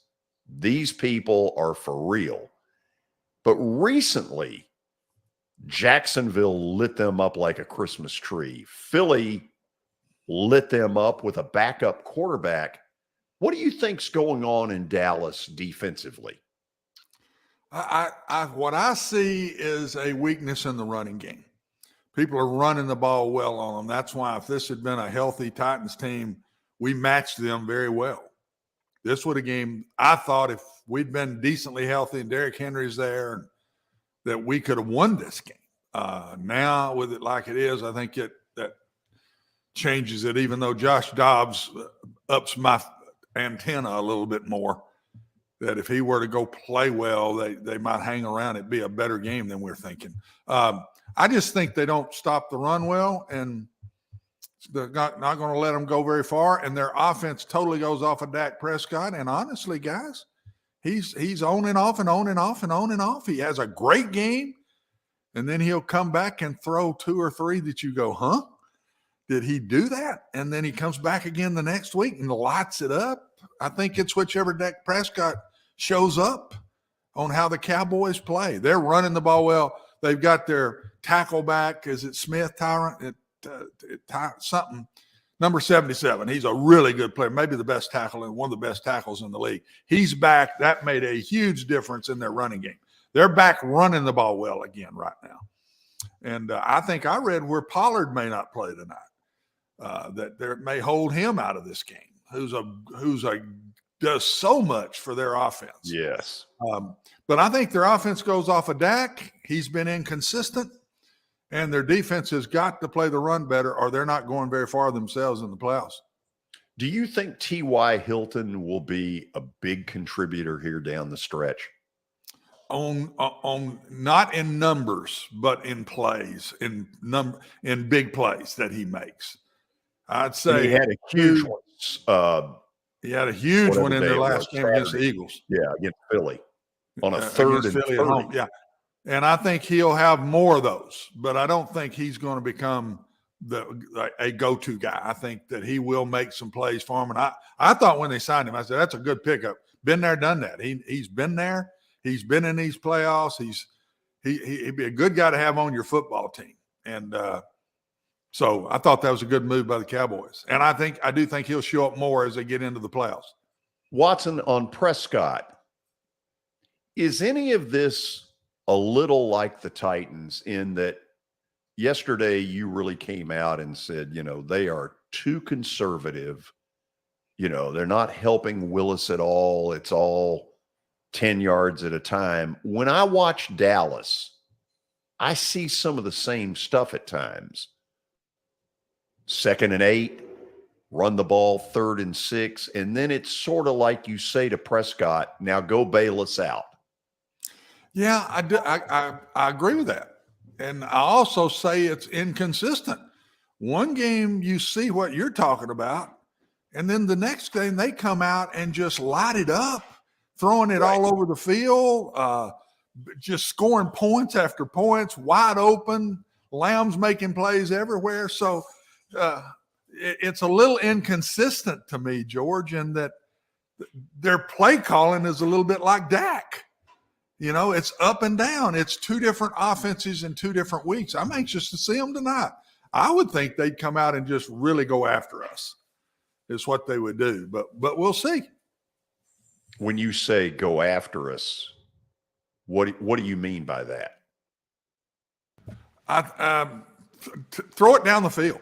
S3: These people are for real. But recently, Jacksonville lit them up like a Christmas tree. Philly lit them up with a backup quarterback. What do you think's going on in Dallas defensively?
S4: What I see is a weakness in the running game. People are running the ball well on them. That's why if this had been a healthy Titans team, we matched them very well. This would have game. I thought if we'd been decently healthy and Derrick Henry's there, that we could have won this game. Now with it like it is, I think that changes it, even though Josh Dobbs ups my antenna a little bit more, that if he were to go play well, they might hang around. It'd be a better game than we're thinking. I just think they don't stop the run well, and they're not going to let them go very far, and their offense totally goes off of Dak Prescott. And honestly, guys, he's on and off and on and off and on and off. He has a great game, and then he'll come back and throw 2 or 3 that you go, huh? Did he do that? And then he comes back again the next week and lights it up. I think it's whichever Dak Prescott shows up on how the Cowboys play. They're running the ball well. They've got their tackle back. Is it Smith, something? Number 77. He's a really good player, maybe the best tackle and one of the best tackles in the league. He's back. That made a huge difference in their running game. They're back running the ball well again right now. And I think I read where Pollard may not play tonight. That there may hold him out of this game, who's does so much for their offense.
S3: Yes.
S4: But I think their offense goes off of Dak. He's been inconsistent, and their defense has got to play the run better, or they're not going very far themselves in the playoffs.
S3: Do you think T.Y. Hilton will be a big contributor here down the stretch?
S4: On not in numbers, but in plays, in big plays that he makes. I'd say
S3: he had a huge one.
S4: He had a huge one in their last game against the Eagles.
S3: Yeah, against Philly on a third and 30.
S4: Yeah, and I think he'll have more of those, but I don't think he's going to become a go-to guy. I think that he will make some plays for him. And I thought when they signed him, I said, that's a good pickup. Been there, done that. He's been there. He's been in these playoffs. He'd be a good guy to have on your football team. And so I thought that was a good move by the Cowboys. And I do think he'll show up more as they get into the playoffs.
S3: Watson, on Prescott, is any of this a little like the Titans in that yesterday you really came out and said, they are too conservative. They're not helping Willis at all. It's all 10 yards at a time. When I watch Dallas, I see some of the same stuff at times. 2nd and 8, run the ball 3rd and 6, and then it's sort of like you say to Prescott, now go bail us out.
S4: Yeah, I agree with that. And I also say it's inconsistent. One game you see what you're talking about, and then the next game they come out and just light it up, throwing it all over the field, just scoring points after points, wide open, Lamb's making plays everywhere. So it's a little inconsistent to me, George, in that their play calling is a little bit like Dak. It's up and down. It's 2 different offenses in 2 different weeks. I'm anxious to see them tonight. I would think they'd come out and just really go after us is what they would do. But we'll see.
S3: When you say go after us, what do you mean by that?
S4: Throw it down the field.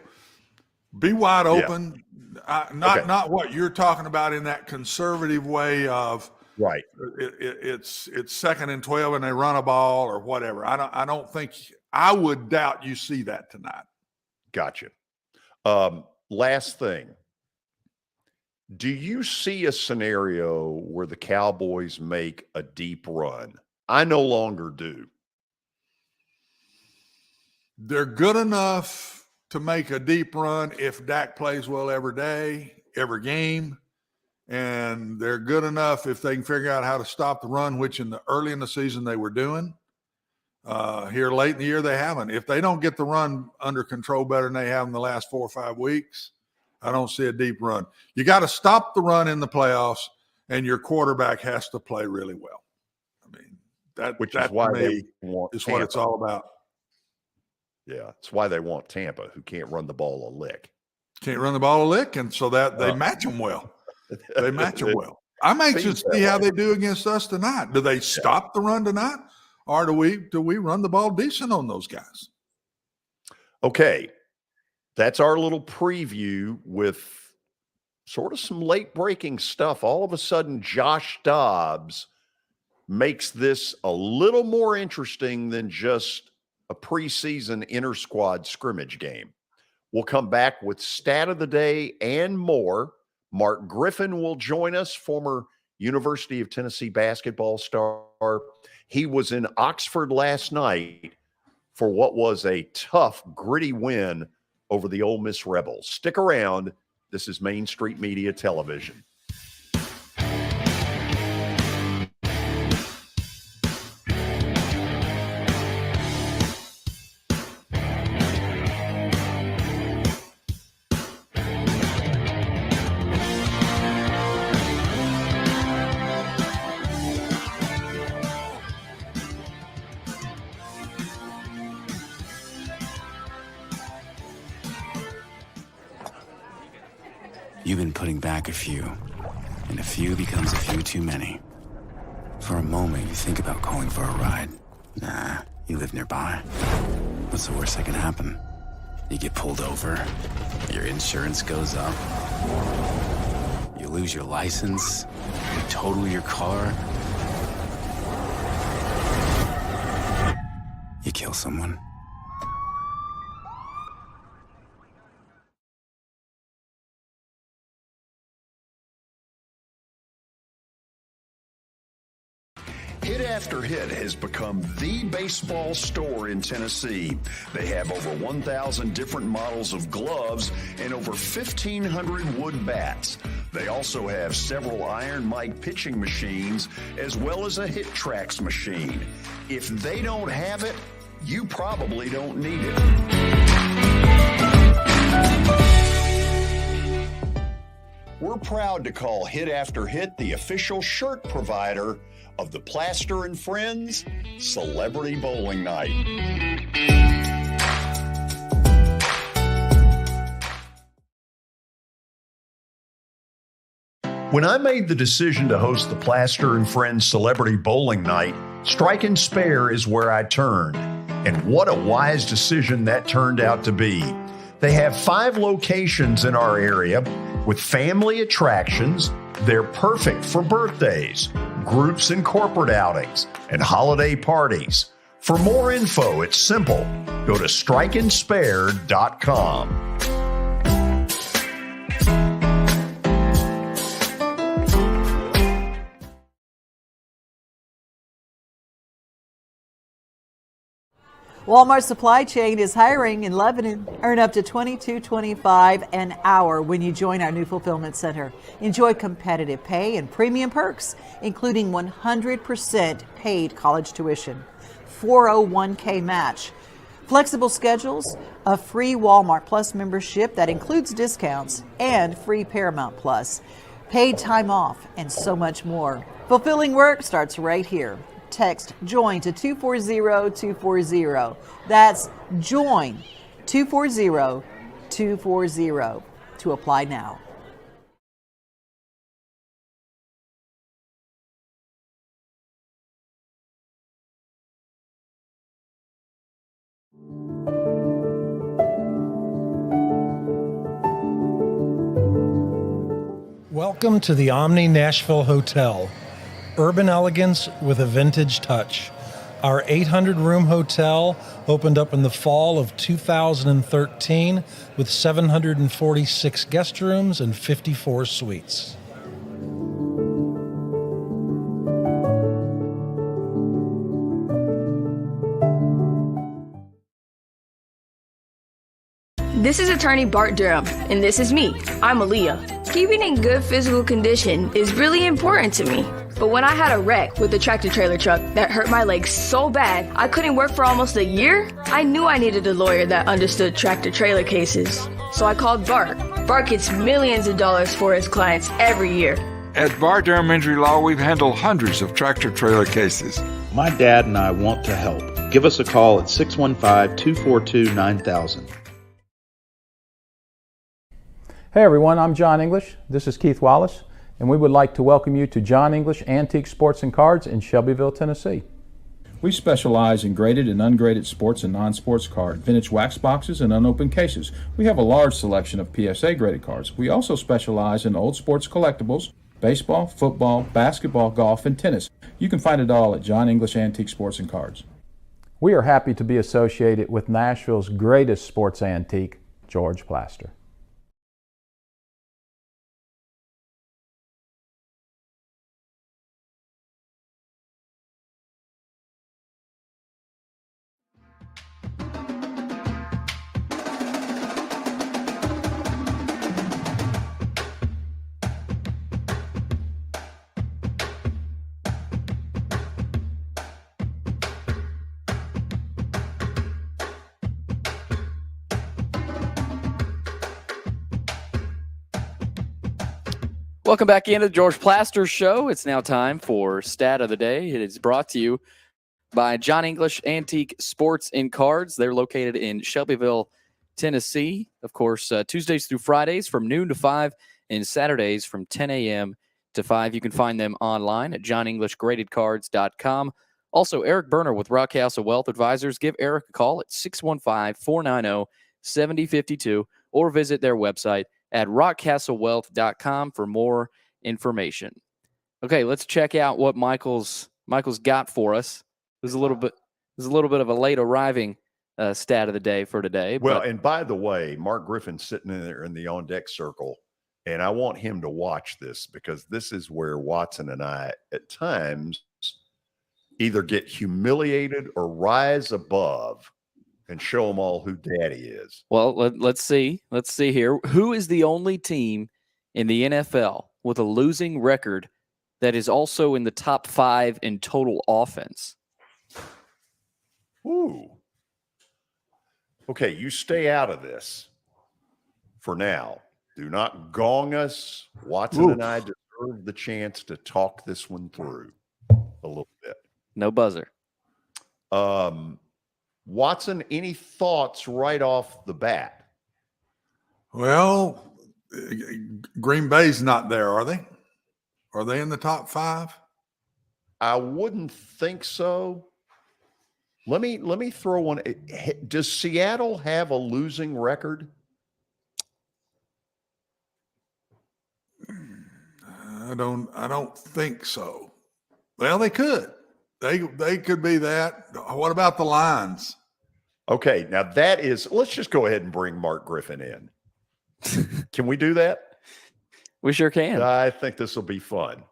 S4: Be wide open. Yeah. Not what you're talking about in that conservative way of
S3: right.
S4: It's 2nd and 12 and they run a ball or whatever. I don't think I would doubt you see that tonight.
S3: Gotcha. Last thing. Do you see a scenario where the Cowboys make a deep run? I no longer do.
S4: They're good enough to make a deep run if Dak plays well every day, every game. And they're good enough if they can figure out how to stop the run, which early in the season they were doing. Here late in the year, they haven't. If they don't get the run under control better than they have in the last 4 or 5 weeks, I don't see a deep run. You got to stop the run in the playoffs, and your quarterback has to play really well. I mean, that
S3: is why they
S4: want is what it's all about.
S3: Yeah, it's why they want Tampa, who can't run the ball a lick.
S4: Can't run the ball a lick, and so that they match them well. They match them well. I'm anxious to see how they do against us tonight. Do they stop the run tonight, or do we run the ball decent on those guys?
S3: Okay, that's our little preview with sort of some late-breaking stuff. All of a sudden, Josh Dobbs makes this a little more interesting than just a preseason inter-squad scrimmage game. We'll come back with stat of the day and more. Mark Griffin will join us, former University of Tennessee basketball star. He was in Oxford last night for what was a tough, gritty win over the Ole Miss Rebels. Stick around. This is Main Street Media Television.
S16: You've been putting back a few, and a few becomes a few too many. For a moment, you think about calling for a ride. Nah, you live nearby. What's the worst that can happen? You get pulled over, your insurance goes up, you lose your license, you total your car, you kill someone.
S10: Hit After Hit has become the baseball store in Tennessee. They have over 1,000 different models of gloves and over 1,500 wood bats. They also have several Iron Mike pitching machines as well as a Hit Tracks machine. If they don't have it, you probably don't need it. We're proud to call Hit After Hit the official shirt provider of the Plaster and Friends Celebrity Bowling Night. When I made the decision to host the Plaster and Friends Celebrity Bowling Night, Strike and Spare is where I turned. And what a wise decision that turned out to be. They have 5 locations in our area with family attractions. They're perfect for birthdays, groups and corporate outings, and holiday parties. For more info, it's simple. Go to strikeandspare.com.
S17: Walmart Supply Chain is hiring in Lebanon. Earn up to $22.25 an hour when you join our new fulfillment center. Enjoy competitive pay and premium perks, including 100% paid college tuition, 401k match, flexible schedules, a free Walmart Plus membership that includes discounts, and free Paramount Plus, paid time off, and so much more. Fulfilling work starts right here. Text JOIN to 240-240. That's JOIN 240-240 to apply now.
S18: Welcome to the Omni Nashville Hotel. Urban elegance with a vintage touch. Our 800-room hotel opened up in the fall of 2013 with 746 guest rooms and 54 suites.
S19: This is attorney Bart Durham, and this is me. I'm Aaliyah. Keeping in good physical condition is really important to me. But when I had a wreck with a tractor-trailer truck that hurt my legs so bad I couldn't work for almost a year, I knew I needed a lawyer that understood tractor-trailer cases. So I called Bart. Bart gets millions of dollars for his clients every year.
S20: At Bart Durham Injury Law, we've handled hundreds of tractor-trailer cases.
S14: My dad and I want to help. Give us a call at 615-242-9000.
S21: Hey everyone, I'm John English. This is Keith Wallace, and we would like to welcome you to John English Antique Sports and Cards in Shelbyville, Tennessee.
S22: We specialize in graded and ungraded sports and non-sports cards, vintage wax boxes, and unopened cases. We have a large selection of PSA graded cards. We also specialize in old sports collectibles, baseball, football, basketball, golf, and tennis. You can find it all at John English Antique Sports and Cards.
S21: We are happy to be associated with Nashville's greatest sports antique, George Plaster.
S5: Welcome back into the George Plaster Show. It's now time for Stat of the Day. It is brought to you by John English Antique Sports and Cards. They're located in Shelbyville, Tennessee. Of course, Tuesdays through Fridays from noon to 5 and Saturdays from 10 a.m. to 5. You can find them online at johnenglishgradedcards.com. Also, Eric Berner with Rockhouse Wealth Advisors. Give Eric a call at 615-490-7052 or visit their website at rockcastlewealth.com for more information. Okay, let's check out what Michael's got for us. It was a little bit of a late arriving stat of the day for today.
S3: Well, and by the way, Mark Griffin's sitting in there in the on deck circle, and I want him to watch this because this is where Watson and I at times either get humiliated or rise above and show them all who daddy is.
S5: Well, let's see. Let's see here. Who is the only team in the NFL with a losing record that is also in the top 5 in total offense?
S3: Ooh. Okay, you stay out of this. for now. Do not gong us. Watson and I deserve the chance to talk this one through a little bit.
S5: No buzzer.
S3: Watson, any thoughts right off the bat?
S4: Well, Green Bay's not there, are they? Are they in the top 5?
S3: I wouldn't think so. Let me throw one. Does Seattle have a losing record?
S4: I don't think so. Well, they could. They could be that. What about the Lions?
S3: Okay, now let's just go ahead and bring Mark Griffin in. Can we do that?
S5: We sure can.
S3: I think this will be fun.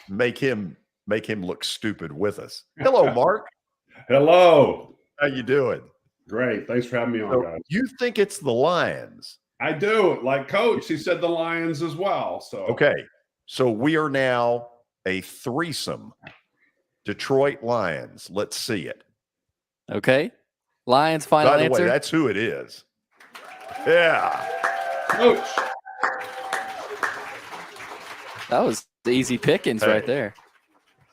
S3: Make him look stupid with us. Hello, Mark.
S2: Hello.
S3: How you doing?
S2: Great. Thanks for having me on, guys.
S3: You think it's the Lions?
S2: I do. Like Coach, he said the Lions as well. So
S3: okay. So we are now a threesome. Detroit Lions. Let's see it.
S5: Okay. Lions final answer.
S3: By the way, that's who it is. Yeah.
S2: Coach.
S5: That was the easy pickings right there.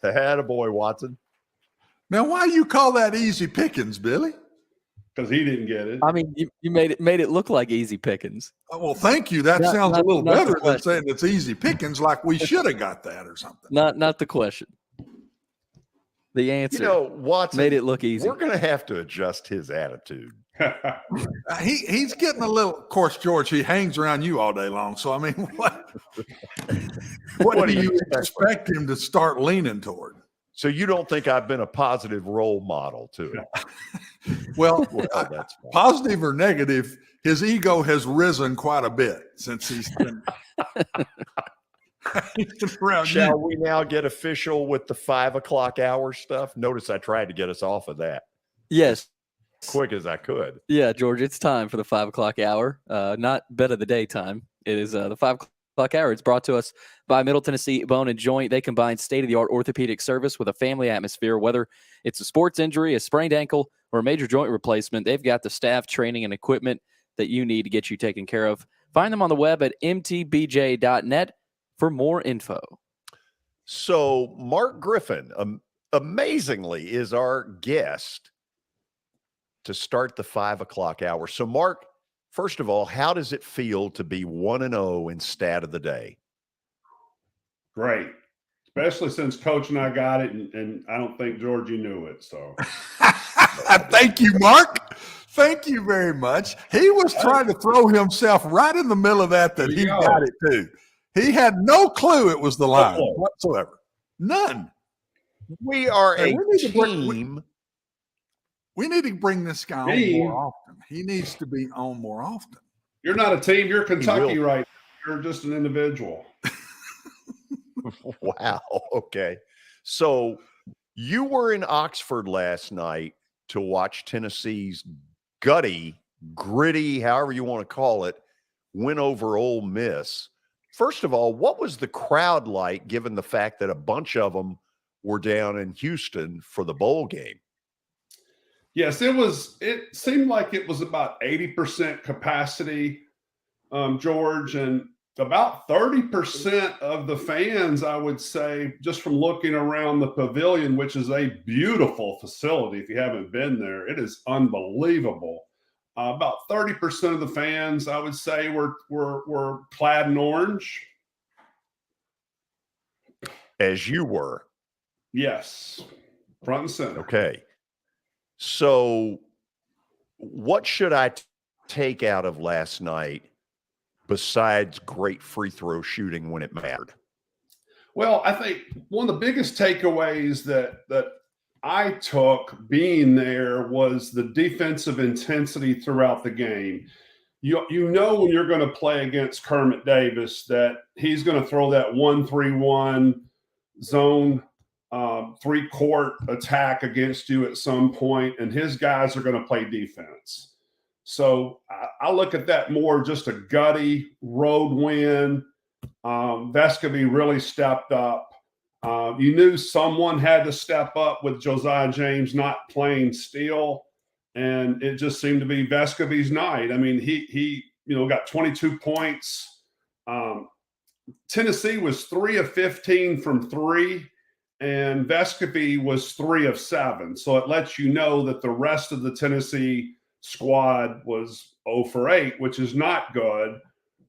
S3: Attaboy, Watson.
S4: Now, why you call that easy pickings, Billy?
S2: Because he didn't get it.
S5: I mean, you made it look like easy pickings.
S4: Oh, well, thank you. That sounds a little better than saying it's easy pickings, like we should have got that or something.
S5: Not the question. The answer.
S3: Watson
S5: made it look easy.
S3: We're going to have to adjust his attitude.
S4: He's getting a little. Of course, George, he hangs around you all day long. So I mean, what do you expect him to start leaning toward?
S3: So you don't think I've been a positive role model to him?
S4: Well,
S3: that's
S4: positive or negative, his ego has risen quite a bit since he's been.
S3: Shall we now get official with the 5 o'clock hour stuff? Notice I tried to get us off of that.
S5: Yes.
S3: Quick as I could.
S5: Yeah, George, it's time for the 5 o'clock hour. Not bet of the day time. It is the 5 o'clock hour. It's brought to us by Middle Tennessee Bone and Joint. They combine state-of-the-art orthopedic service with a family atmosphere. Whether it's a sports injury, a sprained ankle, or a major joint replacement, they've got the staff, training, and equipment that you need to get you taken care of. Find them on the web at mtbj.net for more info.
S3: So Mark Griffin, amazingly, is our guest to start the 5 o'clock hour. So Mark, first of all, how does it feel to be 1-0 in stat of the day?
S2: Great. Especially since Coach and I got it, and I don't think Georgie knew it. So
S4: thank you, Mark. Thank you very much. He was trying to throw himself right in the middle of that he got it too. He had no clue it was the line whatsoever. None.
S3: We are a team.
S4: We need to bring this guy on more often. He needs to be on more often.
S2: You're not a team. You're Kentucky, right? You're just an individual.
S3: Wow. Okay. So you were in Oxford last night to watch Tennessee's gritty, however you want to call it, win over Ole Miss. First of all, what was the crowd like, given the fact that a bunch of them were down in Houston for the bowl game?
S2: Yes, it seemed like it was about 80% capacity, George, and about 30% of the fans, I would say, just from looking around the pavilion, which is a beautiful facility. If you haven't been there, it is unbelievable. About 30% of the fans, I would say, were clad in orange.
S3: As you were.
S2: Yes, front and center.
S3: Okay. So what should I take out of last night besides great free throw shooting when it mattered?
S2: Well, I think one of the biggest takeaways that I took being there was the defensive intensity throughout the game. You know when you're going to play against Kermit Davis that he's going to throw that 1-3-1 zone three-court attack against you at some point, and his guys are going to play defense. So I look at that more just a gutty road win. Vescovy really stepped up. You knew someone had to step up with Josiah James not playing still, and it just seemed to be Vescovy's night. I mean, he got 22 points. Tennessee was 3 of 15 from 3, and Vescovy was 3 of 7. So it lets you know that the rest of the Tennessee squad was 0 for 8, which is not good.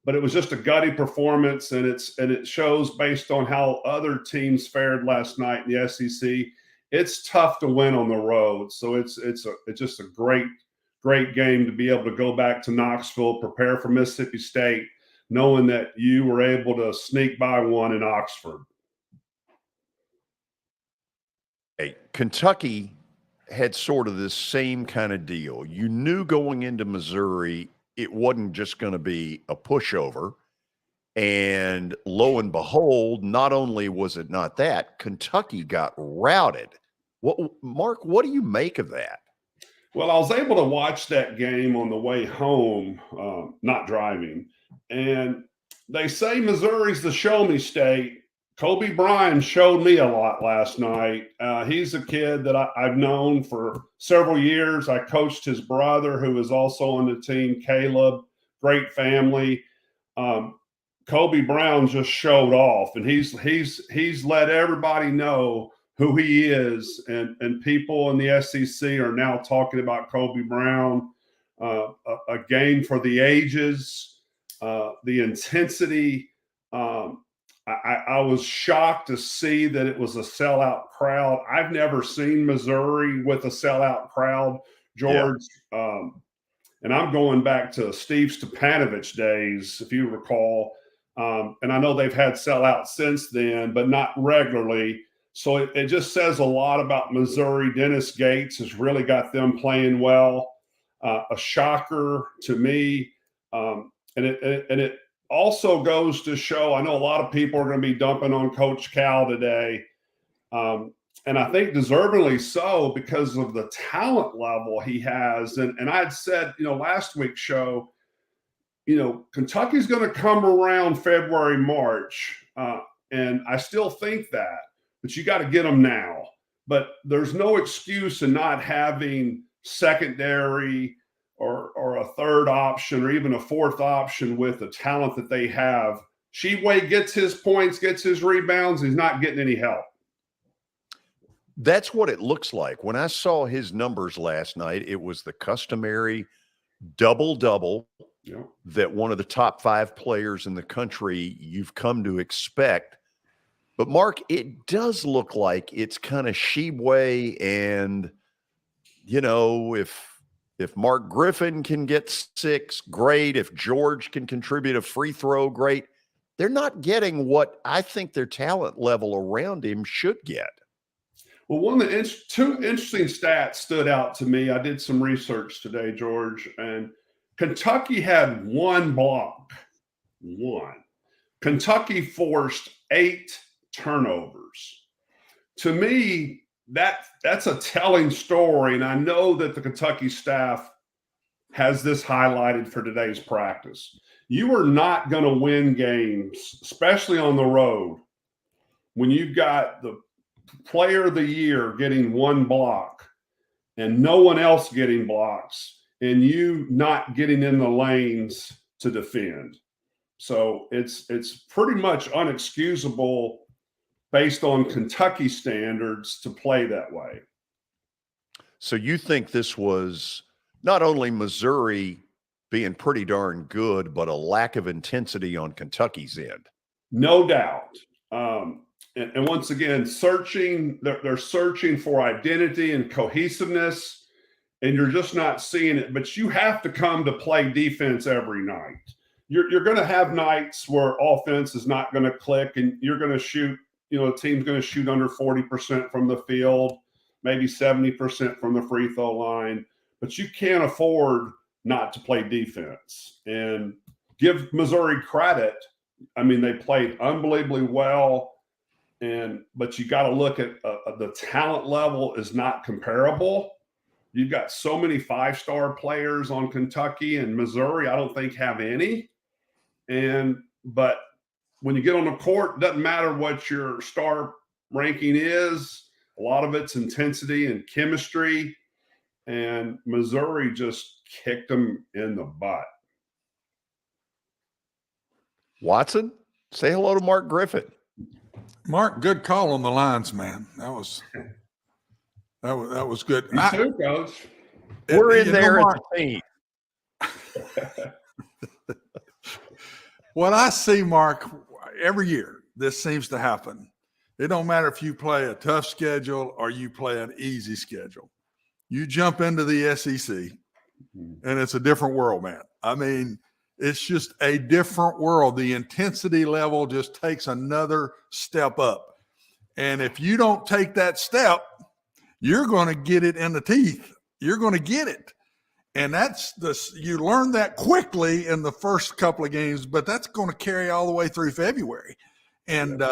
S2: But it was just a gutty performance, and it shows based on how other teams fared last night in the SEC. It's tough to win on the road, so it's just a great game to be able to go back to Knoxville, prepare for Mississippi State, knowing that you were able to sneak by one in Oxford.
S3: Hey, Kentucky had sort of this same kind of deal. You knew going into Missouri it wasn't just going to be a pushover. And lo and behold, not only was it not that, Kentucky got routed. Mark, what do you make of that?
S2: Well, I was able to watch that game on the way home, not driving. And they say Missouri's the show-me state. Kobe Bryant showed me a lot last night. He's a kid that I've known for several years. I coached his brother, who is also on the team, Caleb. Great family. Kobe Brown just showed off, and he's let everybody know who he is, and people in the SEC are now talking about Kobe Brown. A game for the ages, the intensity. I was shocked to see that it was a sellout crowd. I've never seen Missouri with a sellout crowd, George. Yeah. And I'm going back to Steve Stepanovich days, if you recall. And I know they've had sellouts since then, but not regularly. So it just says a lot about Missouri. Dennis Gates has really got them playing well. A shocker to me. And it also goes to show, I know a lot of people are going to be dumping on Coach Cal today. And I think deservedly so, because of the talent level he has. And I'd said, last week's show, Kentucky's going to come around February, March. And I still think that, but you got to get them now. But there's no excuse in not having secondary or a third option or even a fourth option with the talent that they have. Sheway gets his points, gets his rebounds. He's not getting any help.
S3: That's what it looks like. When I saw his numbers last night, it was the customary double-double that one of the top 5 players in the country you've come to expect. But, Mark, it does look like it's kind of Sheway and, if Mark Griffin can get 6, great. If George can contribute a free throw, great. They're not getting what I think their talent level around him should get.
S2: Well, one of the two interesting stats stood out to me. I did some research today, George, and Kentucky had 1 block. 1. Kentucky forced 8 turnovers. To me, that's a telling story, and I know that the Kentucky staff has this highlighted for today's practice. You are not going to win games, especially on the road, when you've got the player of the year getting 1 block and no one else getting blocks and you not getting in the lanes to defend. So it's pretty much unexcusable based on Kentucky standards to play that way.
S3: So you think this was not only Missouri being pretty darn good, but a lack of intensity on Kentucky's end?
S2: No doubt. And once again, they're searching for identity and cohesiveness, and you're just not seeing it. But you have to come to play defense every night. You're going to have nights where offense is not going to click, and you're going to shoot. A team's going to shoot under 40% from the field, maybe 70% from the free throw line. But you can't afford not to play defense. And give Missouri credit. I mean, they played unbelievably well. But you got to look at the talent level is not comparable. You've got so many 5-star players on Kentucky, and Missouri, I don't think have any. But when you get on the court, it doesn't matter what your star ranking is. A lot of it's intensity and chemistry. And Missouri just kicked them in the butt.
S3: Watson, say hello to Mark Griffin.
S4: Mark, good call on the lines, man. That was good.
S2: You too, Coach.
S3: We're in there as a team.
S4: What I see, Mark, every year, this seems to happen. It don't matter if you play a tough schedule or you play an easy schedule. You jump into the SEC, and it's a different world, man. I mean, it's just a different world. The intensity level just takes another step up. And if you don't take that step, you're going to get it in the teeth. You're going to get it. And you learn that quickly in the first couple of games, but that's going to carry all the way through February. And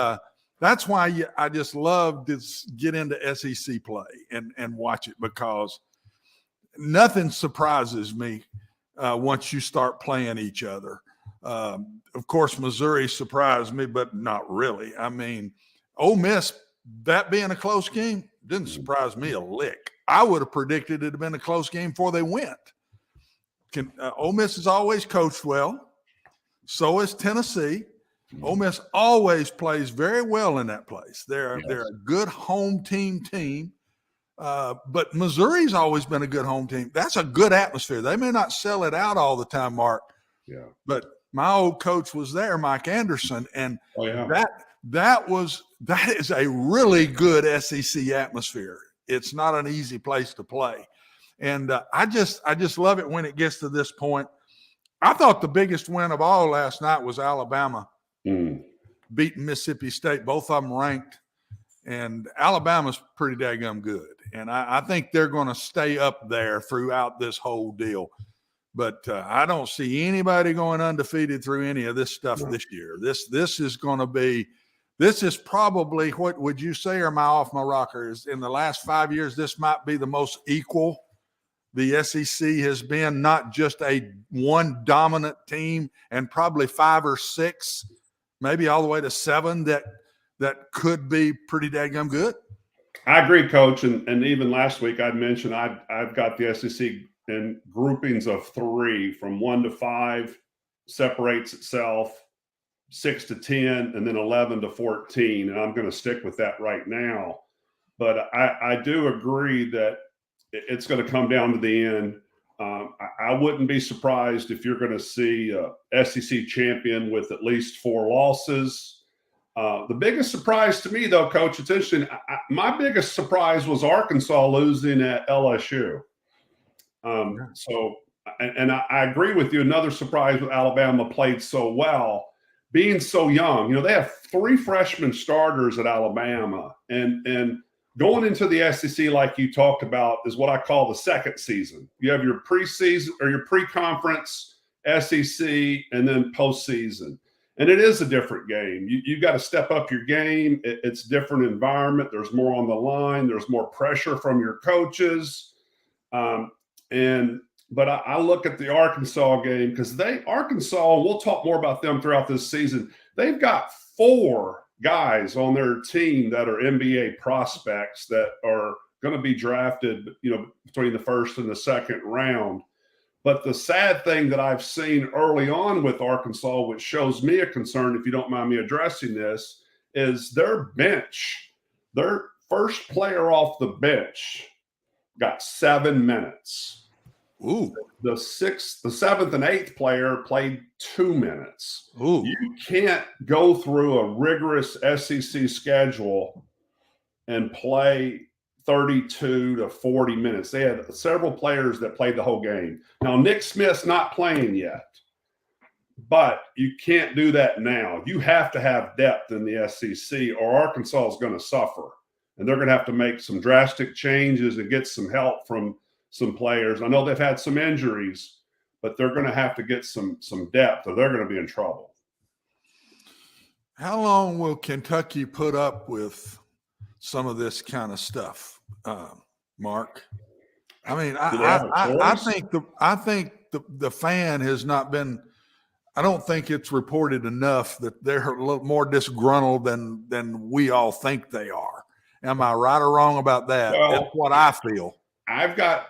S4: that's why I just love to get into SEC play and watch it, because nothing surprises me once you start playing each other. Of course, Missouri surprised me, but not really. I mean, Ole Miss, that being a close game, didn't surprise me a lick. I would have predicted it would have been a close game before they went. Ole Miss has always coached well. So is Tennessee. Ole Miss always plays very well in that place. They're a good home team. But Missouri's always been a good home team. That's a good atmosphere. They may not sell it out all the time, Mark.
S2: Yeah.
S4: But my old coach was there, Mike Anderson, and that is a really good SEC atmosphere. It's not an easy place to play. And I just love it when it gets to this point. I thought the biggest win of all last night was Alabama beating Mississippi State, both of them ranked. And Alabama's pretty daggum good. And I think they're going to stay up there throughout this whole deal. But I don't see anybody going undefeated through any of this stuff this year. This is going to be – this is probably, what would you say, or am I off my rocker? Is in the last 5 years, this might be the most equal the SEC has been, not just a one dominant team, and probably 5 or 6, maybe all the way to 7 that could be pretty daggum good.
S2: I agree, Coach. And even last week I'd mentioned I've got the SEC in groupings of 3, from 1 to 5, separates itself, 6 to 10, and then 11 to 14. And I'm going to stick with that right now. But I do agree that it's going to come down to the end. I wouldn't be surprised if you're going to see a SEC champion with at least 4 losses. The biggest surprise to me, though, Coach, it's interesting. My biggest surprise was Arkansas losing at LSU. And I agree with you. Another surprise with Alabama played so well, being so young. You know, they have 3 freshman starters at Alabama, and going into the SEC, like you talked about, is what I call the second season. You have your preseason or your pre-conference, SEC, and then postseason. And it is a different game. You've got to step up your game. It's a different environment. There's more on the line. There's more pressure from your coaches. But I look at the Arkansas game, because Arkansas, we'll talk more about them throughout this season. They've got 4 guys on their team that are NBA prospects that are going to be drafted, between the first and the second round. But the sad thing that I've seen early on with Arkansas, which shows me a concern, if you don't mind me addressing this, is their bench. Their first player off the bench got 7 minutes.
S4: Ooh.
S2: The 7th, and 8th player played 2 minutes.
S4: Ooh.
S2: You can't go through a rigorous SEC schedule and play 32 to 40 minutes. They had several players that played the whole game. Now, Nick Smith's not playing yet, but you can't do that now. You have to have depth in the SEC, or Arkansas is going to suffer. And they're going to have to make some drastic changes and get some help from some players. I know they've had some injuries, but they're going to have to get some depth, or they're going to be in trouble.
S4: How long will Kentucky put up with some of this kind of stuff, Mark? I mean, I think the fan has not been. I don't think it's reported enough that they're a little more disgruntled than we all think they are. Am I right or wrong about that?
S2: Well,
S4: that's what I feel.
S2: I've got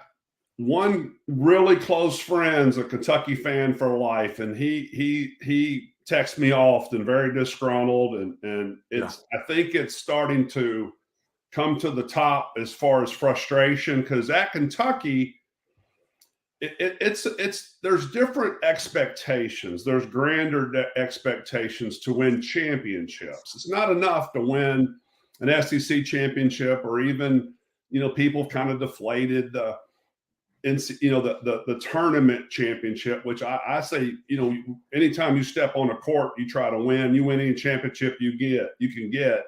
S2: one really close friend's a Kentucky fan for life, and he texts me often, very disgruntled, and I think it's starting to come to the top as far as frustration, because at Kentucky, there's different expectations. There's grander expectations to win championships. It's not enough to win an SEC championship, or even, people kind of deflated the tournament championship, which I say, anytime you step on a court, you try to win. You win any championship you can get,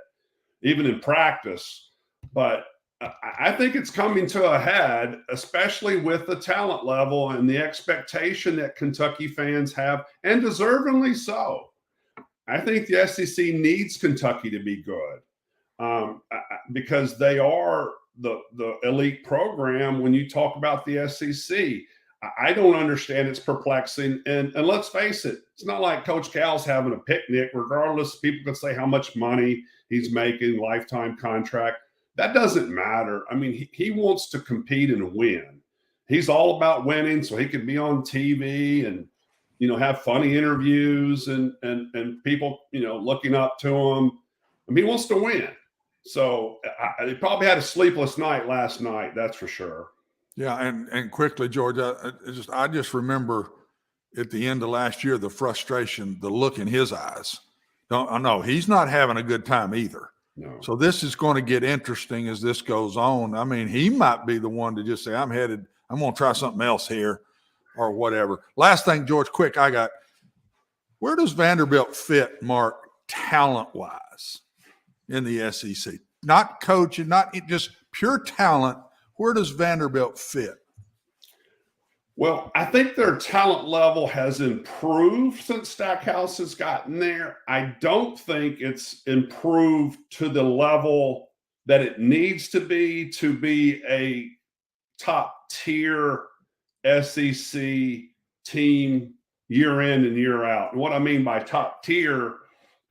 S2: even in practice. But I think it's coming to a head, especially with the talent level and the expectation that Kentucky fans have, and deservingly so. I think the SEC needs Kentucky to be good, because they are the elite program. When you talk about the SEC, I don't understand. It's perplexing. And let's face it, it's not like Coach Cal's having a picnic. Regardless, people could say how much money he's making, lifetime contract. That doesn't matter. I mean, he wants to compete and win. He's all about winning, so he can be on TV and, have funny interviews and people, looking up to him. I mean, he wants to win. So he probably had a sleepless night last night. That's for sure.
S4: Yeah. And quickly, George, I just remember at the end of last year, the frustration, the look in his eyes. I know he's not having a good time either.
S2: No.
S4: So this is going to get interesting as this goes on. I mean, he might be the one to just say, I'm going to try something else here or whatever. Last thing, George, quick, where does Vanderbilt fit, Mark, talent-wise in the SEC? Not coaching, not just pure talent. Where does Vanderbilt fit?
S2: Well, I think their talent level has improved since Stackhouse has gotten there. I don't think it's improved to the level that it needs to be a top-tier SEC team year in and year out. And what I mean by top tier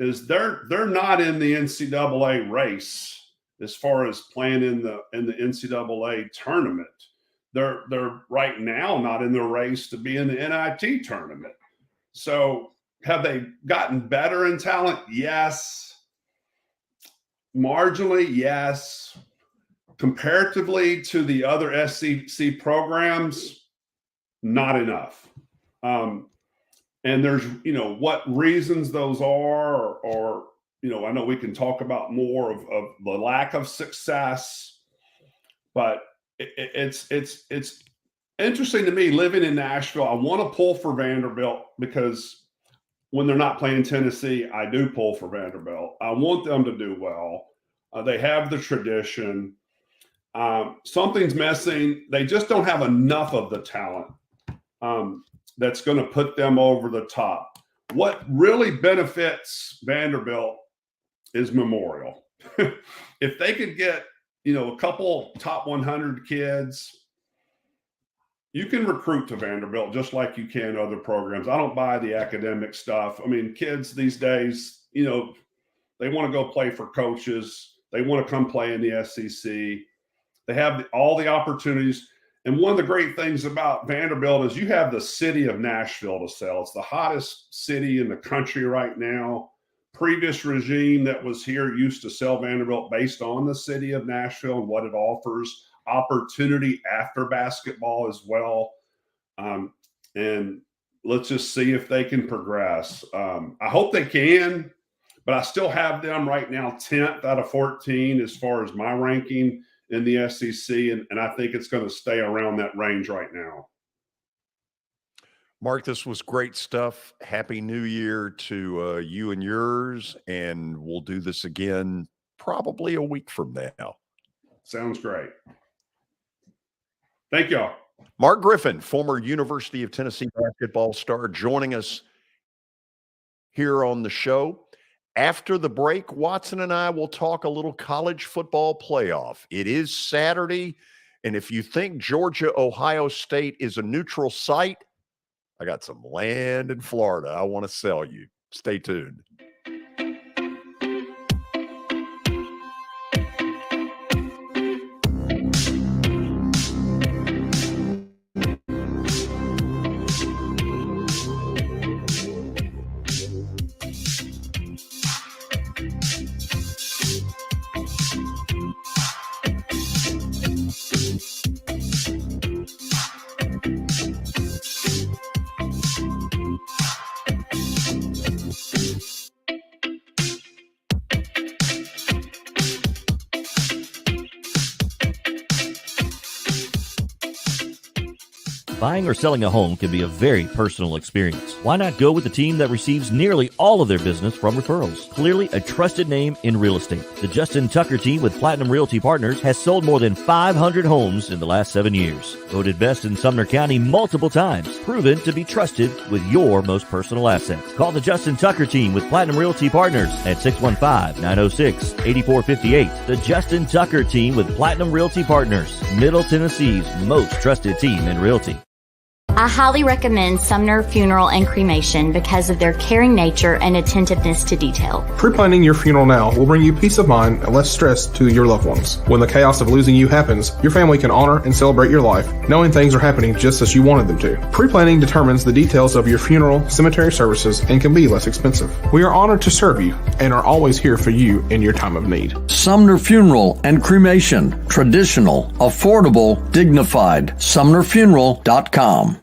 S2: is they're not in the NCAA race as far as playing in the NCAA tournament. They're right now not in the race to be in the NIT tournament. So have they gotten better in talent? Yes. Marginally, yes. Comparatively to the other SEC programs, not enough. And there's, what reasons those are, or I know we can talk about more of the lack of success, but it's interesting to me living in Nashville. I want to pull for Vanderbilt because when they're not playing Tennessee, I do pull for Vanderbilt. I want them to do well. They have the tradition. Something's missing. They just don't have enough of the talent that's going to put them over the top. What really benefits Vanderbilt is Memorial. If they could get, a couple top 100 kids, you can recruit to Vanderbilt just like you can other programs. I don't buy the academic stuff. I mean, kids these days, they want to go play for coaches. They want to come play in the SEC. They have all the opportunities. And one of the great things about Vanderbilt is you have the city of Nashville to sell. It's the hottest city in the country right now. Previous regime that was here used to sell Vanderbilt based on the city of Nashville and what it offers, opportunity after basketball as well. And let's just see if they can progress. I hope they can, but I still have them right now 10th out of 14 as far as my ranking in the SEC, and I think it's going to stay around that range right now.
S3: Mark, this was great stuff. Happy New Year to you and yours, and we'll do this again probably a week from now.
S2: Sounds great. Thank y'all.
S3: Mark Griffin, former University of Tennessee basketball star, joining us here on the show. After the break, Watson and I will talk a little college football playoff. It is Saturday, and if you think Georgia-Ohio State is a neutral site, I got some land in Florida I want to sell you. Stay tuned.
S1: Buying or selling a home can be a very personal experience. Why not go with the team that receives nearly all of their business from referrals? Clearly a trusted name in real estate. The Justin Tucker team with Platinum Realty Partners has sold more than 500 homes in the last 7 years. Voted best in Sumner County multiple times. Proven to be trusted with your most personal assets. Call the Justin Tucker team with Platinum Realty Partners at 615-906-8458. The Justin Tucker team with Platinum Realty Partners, Middle Tennessee's most trusted team in realty.
S6: I highly recommend Sumner Funeral and Cremation because of their caring nature and attentiveness to detail.
S8: Pre-planning your funeral now will bring you peace of mind and less stress to your loved ones. When the chaos of losing you happens, your family can honor and celebrate your life, knowing things are happening just as you wanted them to. Pre-planning determines the details of your funeral, cemetery services, and can be less expensive. We are honored to serve you and are always here for you in your time of need.
S9: Sumner Funeral and Cremation. Traditional, affordable, dignified. SumnerFuneral.com.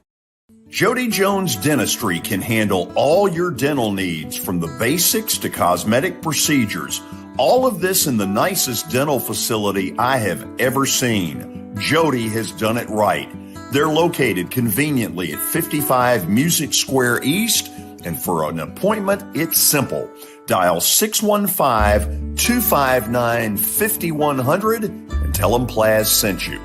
S10: Jody Jones Dentistry can handle all your dental needs, from the basics to cosmetic procedures. All of this in the nicest dental facility I have ever seen. Jody has done it right. They're located conveniently at 55 Music Square East, and for an appointment, it's simple. Dial 615-259-5100 and tell them Plaz sent you.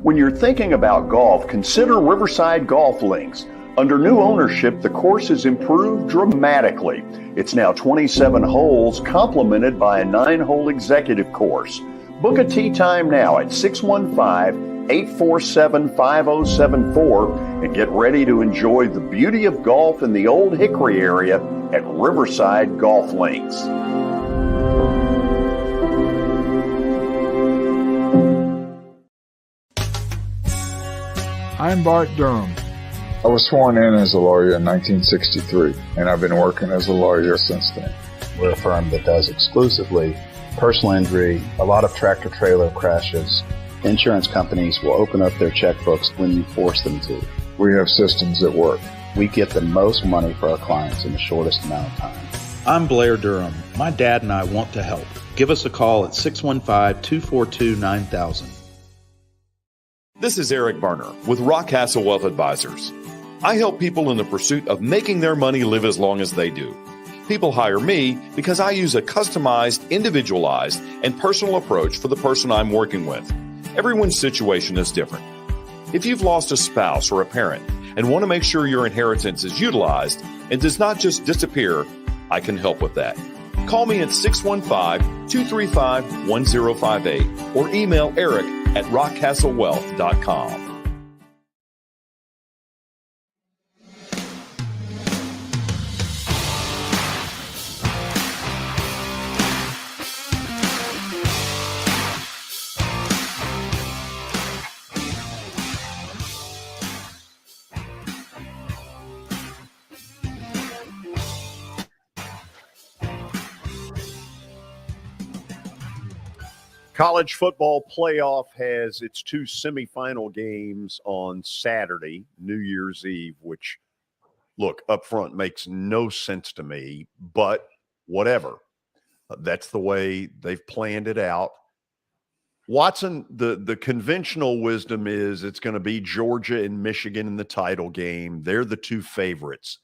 S10: When you're thinking about golf, consider Riverside Golf Links. Under new ownership, the course has improved dramatically. It's now 27 holes, complemented by a 9-hole executive course. Book a tee time now at 615-847-5074 and get ready to enjoy the beauty of golf in the Old Hickory area at Riverside Golf Links.
S14: I'm Bart Durham.
S12: I was sworn in as a lawyer in 1963, and I've been working as a lawyer since then.
S13: We're a firm that does exclusively personal injury, a lot of tractor-trailer crashes. Insurance companies will open up their checkbooks when you force them to.
S12: We have systems that work.
S13: We get the most money for our clients in the shortest amount of time.
S14: I'm Blair Durham. My dad and I want to help. Give us a call at 615-242-9000.
S15: This is Eric Barner with Rock Castle Wealth Advisors. I help people in the pursuit of making their money live as long as they do. People hire me because I use a customized, individualized, and personal approach for the person I'm working with. Everyone's situation is different. If you've lost a spouse or a parent and want to make sure your inheritance is utilized and does not just disappear, I can help with that. Call me at 615-235-1058 or email Eric at rockcastlewealth.com.
S3: College football playoff has its 2 semifinal games on Saturday, New Year's Eve, which, look, up front makes no sense to me, but whatever. That's the way they've planned it out. Watson, the conventional wisdom is it's going to be Georgia and Michigan in the title game. They're the 2 favorites.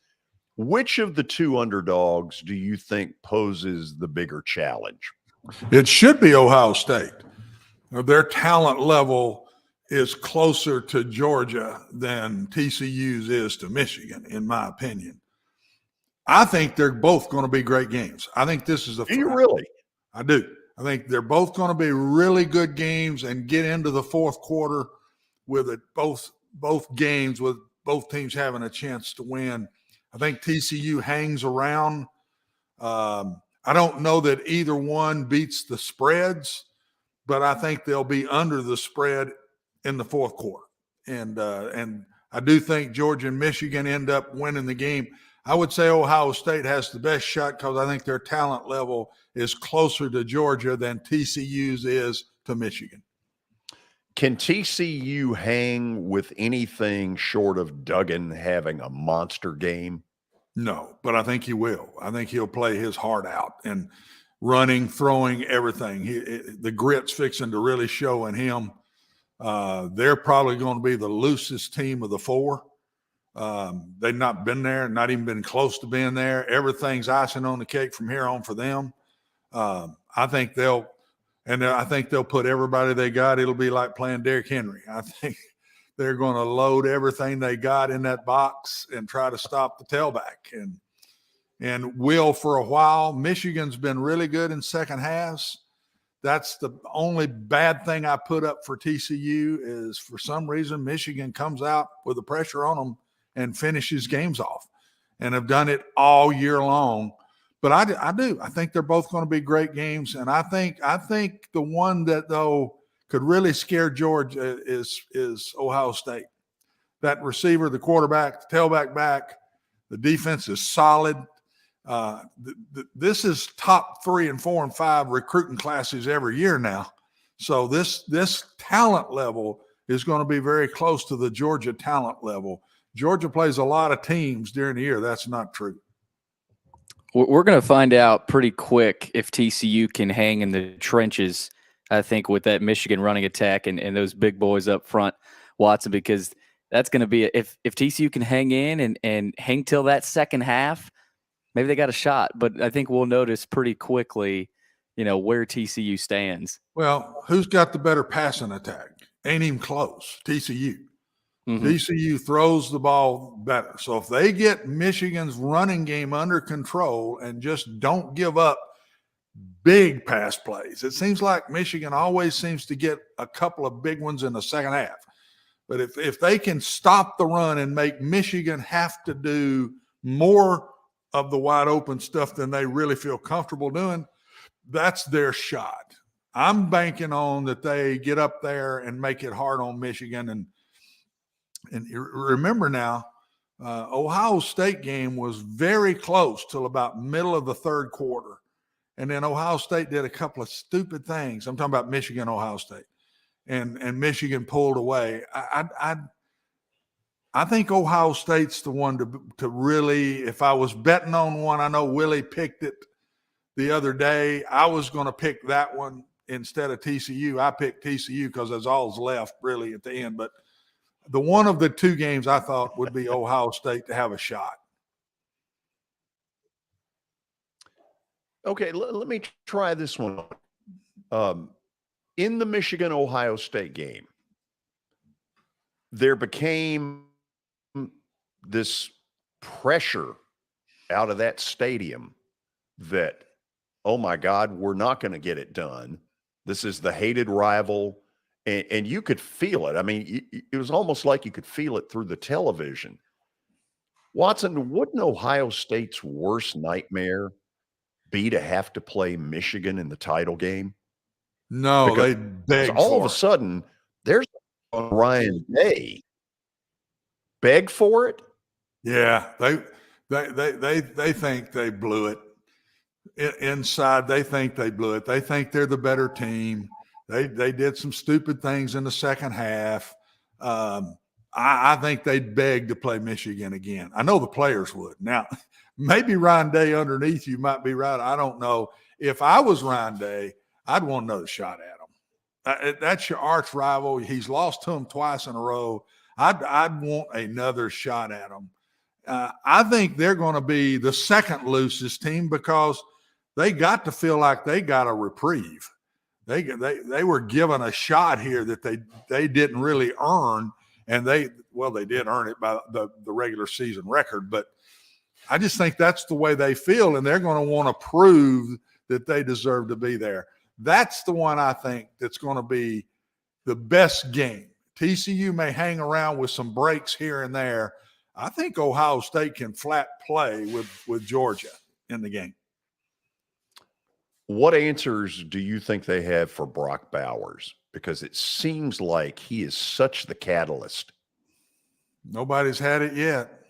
S3: Which of the 2 underdogs do you think poses the bigger challenge?
S4: It should be Ohio State. Their talent level is closer to Georgia than TCU's is to Michigan, in my opinion. I think they're both going to be great games. I think this is a.
S3: Do you really?
S4: I do. I think they're both going to be really good games and get into the fourth quarter with it, both games with both teams having a chance to win. I think TCU hangs around. I don't know that either one beats the spreads, but I think they'll be under the spread in the fourth quarter. And I do think Georgia and Michigan end up winning the game. I would say Ohio State has the best shot because I think their talent level is closer to Georgia than TCU's is to Michigan.
S3: Can TCU hang with anything short of Duggan having a monster game?
S4: No, but I think he will. I think he'll play his heart out and running, throwing, everything. The grit's fixing to really show in him. They're probably going to be the loosest team of the four. They've not been there, not even been close to being there. Everything's icing on the cake from here on for them. I think they'll put everybody they got. It'll be like playing Derrick Henry. I think they're going to load everything they got in that box and try to stop the tailback. And will for a while. Michigan's been really good in second halves. That's the only bad thing I put up for TCU is for some reason Michigan comes out with the pressure on them and finishes games off, and have done it all year long. But I do. I think they're both going to be great games, and I think the one that though could really scare Georgia is Ohio State. That receiver, the quarterback, the tailback back, the defense is solid. This is top 3 and 4 and 5 recruiting classes every year now. So this talent level is going to be very close to the Georgia talent level. Georgia plays a lot of teams during the year. That's not true.
S5: We're going to find out pretty quick if TCU can hang in the trenches, I think, with that Michigan running attack and those big boys up front, Watson, because that's going to be if TCU can hang in and hang till that second half, maybe they got a shot. But I think we'll notice pretty quickly, where TCU stands.
S4: Well, who's got the better passing attack? Ain't even close. TCU. Mm-hmm. TCU throws the ball better. So if they get Michigan's running game under control and just don't give up big pass plays, it seems like Michigan always seems to get a couple of big ones in the second half. But if they can stop the run and make Michigan have to do more of the wide open stuff than they really feel comfortable doing, that's their shot. I'm banking on that they get up there and make it hard on Michigan. And remember now, Ohio State game was very close till about middle of the third quarter. And then Ohio State did a couple of stupid things. I'm talking about Michigan, Ohio State. And Michigan pulled away. I think Ohio State's the one to really, if I was betting on one, I know Willie picked it the other day. I was going to pick that one instead of TCU. I picked TCU because that's all's left really at the end. But the one of the two games I thought would be Ohio State to have a shot.
S3: Okay, let me try this one. In the Michigan-Ohio State game, there became this pressure out of that stadium that, oh my God, we're not going to get it done. This is the hated rival. And you could feel it. I mean, it was almost like you could feel it through the television. Watson, wouldn't Ohio State's worst nightmare be to have to play Michigan in the title game?
S4: No,
S3: because
S4: they begged
S3: all of
S4: for
S3: a sudden, there's Ryan Day beg for it.
S4: Yeah, they think they blew it. Inside, they think they blew it. They think they're the better team. They did some stupid things in the second half. I think they'd beg to play Michigan again. I know the players would. Now, maybe Ryan Day underneath you might be right. I don't know. If I was Ryan Day, I'd want another shot at him. That's your arch rival. He's lost to him twice in a row. I'd want another shot at him. I think they're going to be the second loosest team because they got to feel like they got a reprieve. They were given a shot here that they didn't really earn, and they did earn it by the regular season record. But I just think that's the way they feel, and they're going to want to prove that they deserve to be there. That's the one I think that's going to be the best game. TCU may hang around with some breaks here and there. I think Ohio State can flat play with Georgia in the game.
S3: What answers do you think they have for Brock Bowers? Because it seems like he is such the catalyst.
S4: Nobody's had it yet.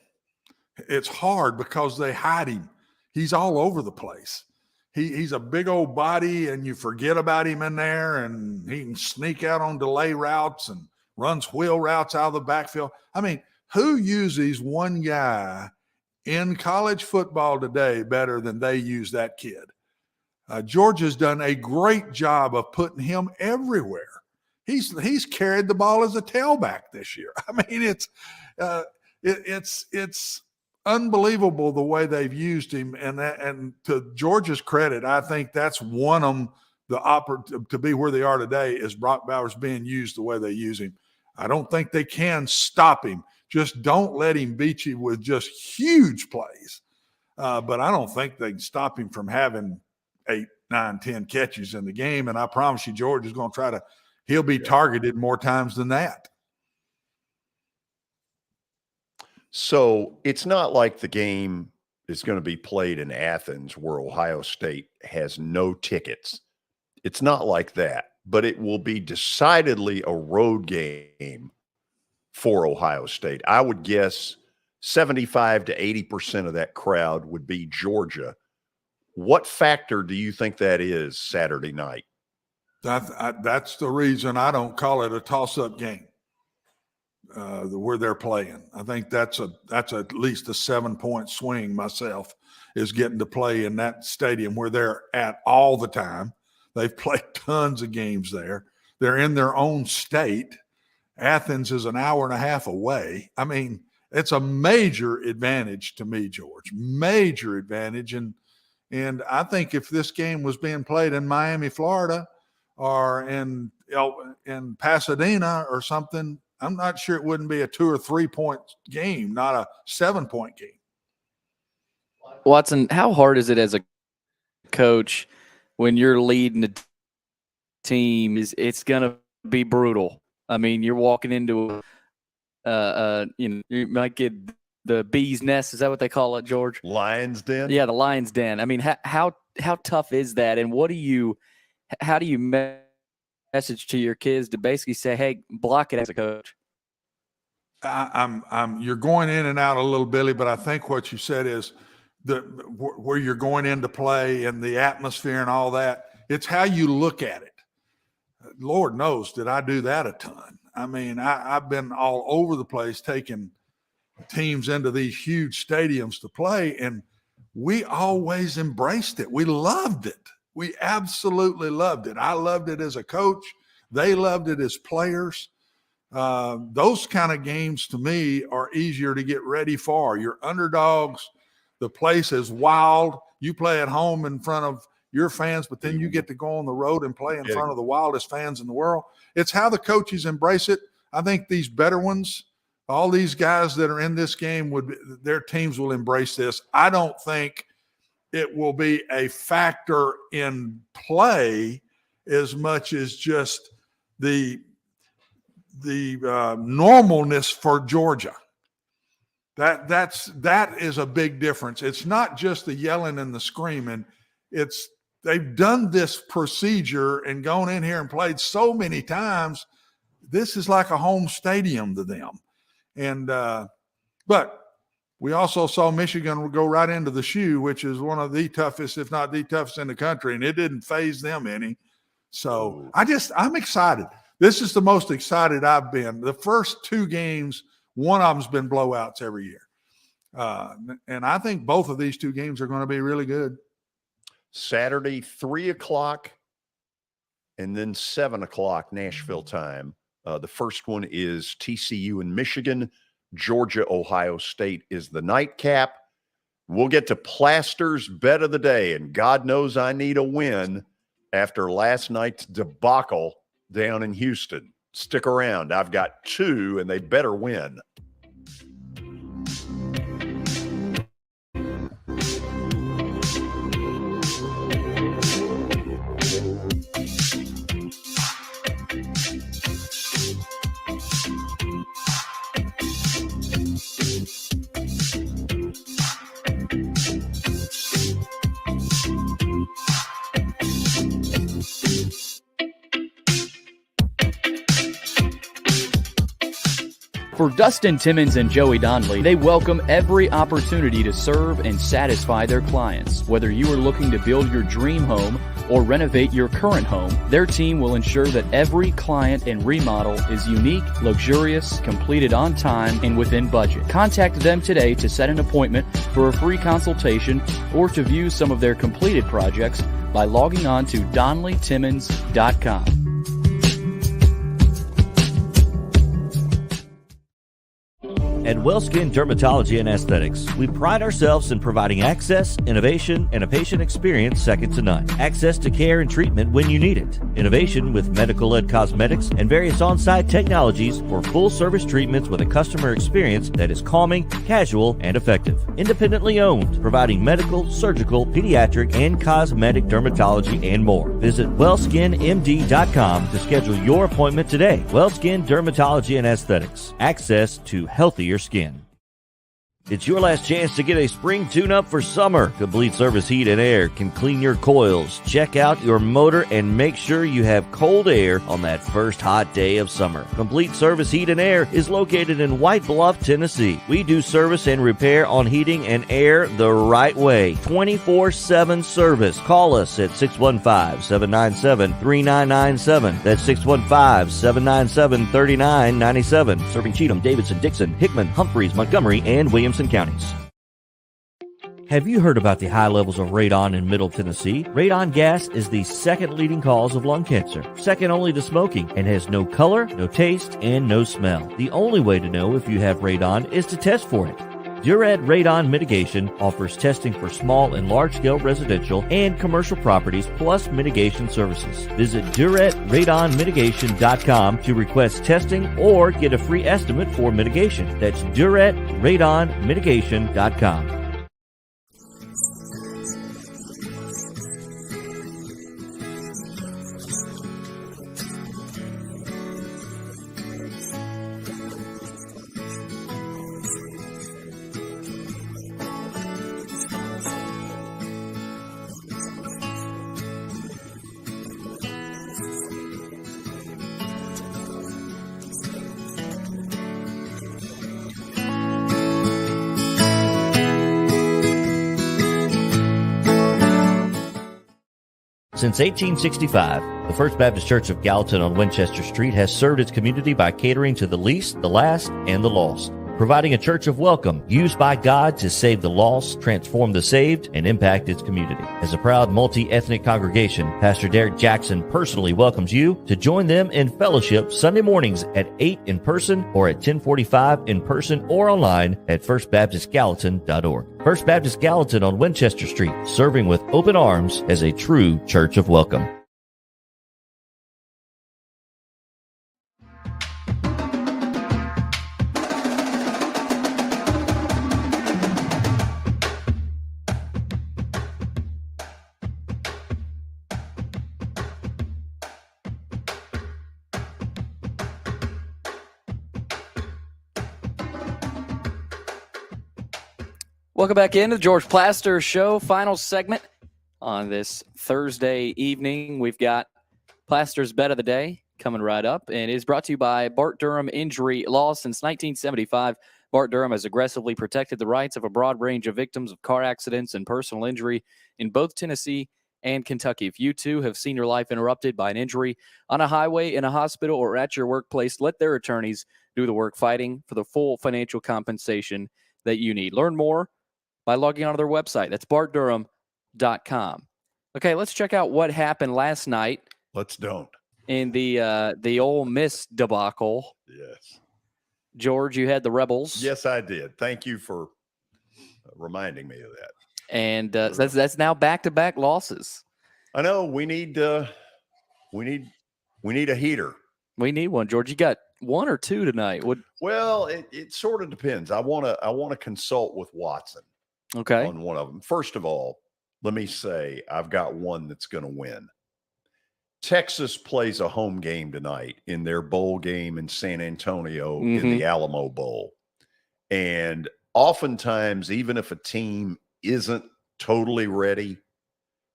S4: It's hard because they hide him. He's all over the place. He's a big old body, and you forget about him in there, and he can sneak out on delay routes and runs wheel routes out of the backfield. I mean, who uses one guy in college football today better than they use that kid. Georgia's done a great job of putting him everywhere. He's carried the ball as a tailback this year. I mean, it's unbelievable the way they've used him. And to Georgia's credit, I think that's won them to be where they are today is Brock Bowers being used the way they use him. I don't think they can stop him. Just don't let him beat you with just huge plays. But I don't think they can stop him from having 8, 9, 10 catches in the game. And I promise you, George is going to he'll be targeted more times than that.
S3: So it's not like the game is going to be played in Athens where Ohio State has no tickets. It's not like that, but it will be decidedly a road game for Ohio State. I would guess 75 to 80% of that crowd would be Georgia. What factor do you think that is Saturday night?
S4: That's the reason I don't call it a toss-up game where they're playing. I think that's at least a 7-point swing myself, is getting to play in that stadium where they're at all the time. They've played tons of games there. They're in their own state. Athens is an hour and a half away. I mean, it's a major advantage to me, George. Major advantage. And I think if this game was being played in Miami, Florida, or in Pasadena or something, I'm not sure it wouldn't be a 2 or 3 point game, not a 7-point game.
S5: Watson, how hard is it as a coach when you're leading the team? It's going to be brutal. I mean, you're walking into you might get the bee's nest. Is that what they call it, George?
S3: Lion's den?
S5: Yeah, the lion's den. I mean, how tough is that? And how do you message to your kids to basically say, hey, block it as a coach?
S4: You're going in and out a little, Billy, but I think what you said is where you're going into play and the atmosphere and all that. It's how you look at it. Lord knows, did I do that a ton? I mean, I've been all over the place taking teams into these huge stadiums to play, and we always embraced it. We loved it. We absolutely loved it. I loved it as a coach. They loved it as players. Those kind of games to me are easier to get ready for. You're underdogs. The place is wild. You play at home in front of your fans, but then you get to go on the road and play in front of the wildest fans in the world. It's how the coaches embrace it. I think these better ones, all these guys that are in this game, their teams will embrace this. I don't think it will be a factor in play as much as just the normalness for Georgia. That is a big difference. It's not just the yelling and the screaming. They've done this procedure and gone in here and played so many times. This is like a home stadium to them. And but we also saw Michigan go right into the shoe, which is one of the toughest, if not the toughest in the country, and it didn't faze them any. So I'm excited. This is the most excited I've been. The first 2 games, one of them's been blowouts every year. And I think both of these 2 games are going to be really good.
S3: Saturday, 3 o'clock, and then 7 o'clock Nashville time. The first one is TCU in Michigan. Georgia, Ohio State is the nightcap. We'll get to Plaster's bet of the day, and God knows I need a win after last night's debacle down in Houston. Stick around. I've got 2, and they better win.
S5: For Dustin Timmons and Joey Donnelly, they welcome every opportunity to serve and satisfy their clients. Whether you are looking to build your dream home or renovate your current home, their team will ensure that every client and remodel is unique, luxurious, completed on time, and within budget. Contact them today to set an appointment for a free consultation or to view some of their completed projects by logging on to DonnellyTimmons.com.
S1: At WellSkin Dermatology and Aesthetics, we pride ourselves in providing access, innovation, and a patient experience second to none. Access to care and treatment when you need it. Innovation with medical-led cosmetics and various on-site technologies for full-service treatments with a customer experience that is calming, casual, and effective. Independently owned, providing medical, surgical, pediatric, and cosmetic dermatology and more. Visit WellSkinMD.com to schedule your appointment today. WellSkin Dermatology and Aesthetics. Access to healthier skin. It's your last chance to get a spring tune-up for summer. Complete Service Heat and Air can clean your coils, check out your motor, and make sure you have cold air on that first hot day of summer. Complete Service Heat and Air is located in White Bluff, Tennessee. We do service and repair on heating and air the right way. 24/7 service. Call us at 615-797-3997. That's 615-797-3997. Serving Cheatham, Davidson, Dixon, Hickman, Humphreys, Montgomery, and Williamson counties. Have you heard about the high levels of radon in Middle Tennessee? Radon gas is the second leading cause of lung cancer, second only to smoking, and has no color, no taste, and no smell. The only way to know if you have radon is to test for it. Duret Radon Mitigation offers testing for small and large-scale residential and commercial properties, plus mitigation services. Visit DuretRadonMitigation.com to request testing or get a free estimate for mitigation. That's DuretRadonMitigation.com. Since 1865, the First Baptist Church of Gallatin on Winchester Street has served its community by catering to the least, the last, and the lost, providing a church of welcome used by God to save the lost, transform the saved, and impact its community. As a proud multi-ethnic congregation, Pastor Derek Jackson personally welcomes you to join them in fellowship Sunday mornings at 8 in person or at 1045 in person or online at firstbaptistgallatin.org. First Baptist Gallatin on Winchester Street, serving with open arms as a true church of welcome.
S5: Welcome back into the George Plaster Show, final segment on this Thursday evening. We've got Plaster's Bet of the Day coming right up, and it is brought to you by Bart Durham Injury Law. Since 1975, Bart Durham has aggressively protected the rights of a broad range of victims of car accidents and personal injury in both Tennessee and Kentucky. If you too have seen your life interrupted by an injury on a highway, in a hospital, or at your workplace, let their attorneys do the work fighting for the full financial compensation that you need. Learn more by logging onto their website. That's bartdurham.com. Okay, let's check out what happened last night.
S3: Let's don't.
S5: In the Ole Miss debacle.
S3: Yes.
S5: George, you had the Rebels.
S3: Yes, I did. Thank you for reminding me of that.
S5: And that's now back-to-back losses.
S3: I know we need a heater.
S5: We need one, George. You got one or two tonight.
S3: Well, it sort of depends. I want to consult with Watson.
S5: Okay.
S3: On one of them. First of all, let me say I've got one that's going to win. Texas plays a home game tonight in their bowl game in San Antonio in the Alamo Bowl. And oftentimes, even if a team isn't totally ready,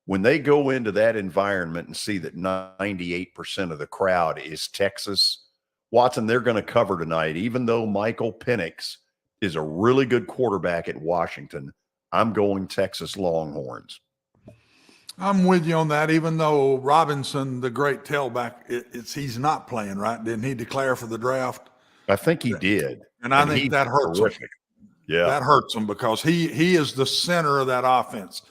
S3: when they go into that environment and see that 98% of the crowd is Texas Watson, they're going to cover tonight, even though Michael Penix is a really good quarterback at Washington. I'm going Texas Longhorns.
S4: I'm with you on that, even though Robinson, the great tailback, he's not playing, right? Didn't he declare for the draft?
S3: I think he did.
S4: And I think that hurts him.
S3: Yeah.
S4: That hurts him because he is the center of that offense.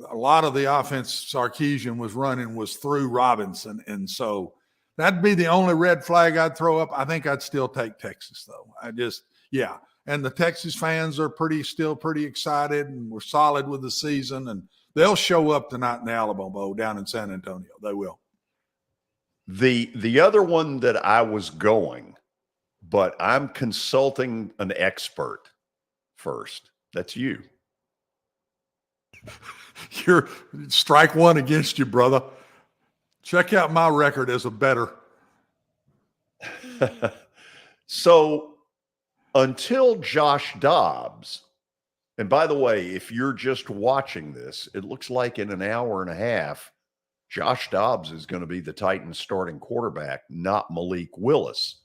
S4: A lot of the offense Sarkisian was running was through Robinson. And so that'd be the only red flag I'd throw up. I think I'd still take Texas, though. And the Texas fans are still pretty excited, and we're solid with the season. And they'll show up tonight in the Alamo Bowl down in San Antonio. They will.
S3: The other one that I was going, but I'm consulting an expert first. That's you.
S4: You're strike one against you, brother. Check out my record as a bettor.
S3: So until Josh Dobbs, and by the way, if you're just watching this, it looks like in an hour and a half, Josh Dobbs is going to be the Titans starting quarterback, not Malik Willis.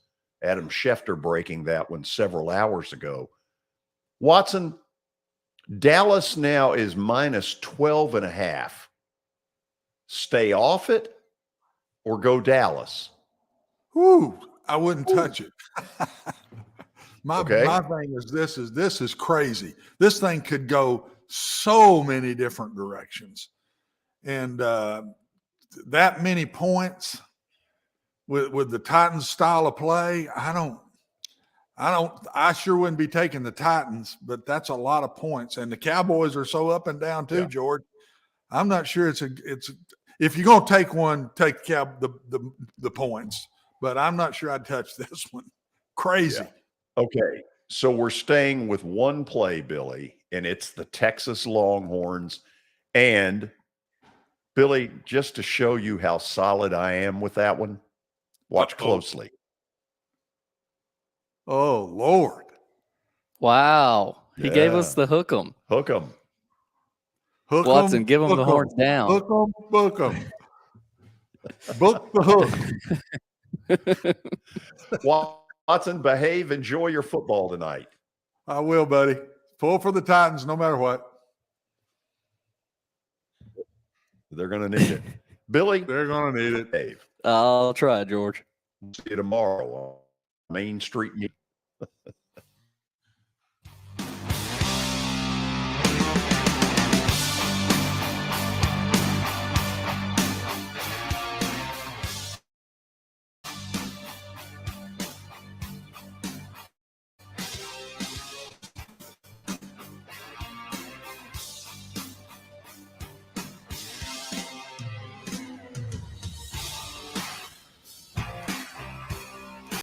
S3: Adam Schefter breaking that one several hours ago. Watson, Dallas now is minus 12.5. Stay off it or go Dallas?
S4: Whew, I wouldn't touch it. My thing is this is crazy. This thing could go so many different directions. And that many points with the Titans style of play, I sure wouldn't be taking the Titans, but that's a lot of points. And the Cowboys are so up and down too, George. I'm not sure it's if you're going to take one, take the points, but I'm not sure I'd touch this one. Crazy.
S3: Yeah. Okay. So we're staying with one play, Billy, and it's the Texas Longhorns. And Billy, just to show you how solid I am with that one, watch closely.
S4: Oh, Lord.
S5: Wow. He gave us the hook 'em.
S3: Hook 'em.
S5: Watson, give him the horns down.
S4: Hook 'em, book 'em. Book the hook.
S3: Watson, behave. Enjoy your football tonight.
S4: I will, buddy. Pull for the Titans no matter what.
S3: They're going to need it. Billy?
S4: They're going to need it.
S3: Dave.
S5: I'll try, George.
S3: See you tomorrow on Main Street.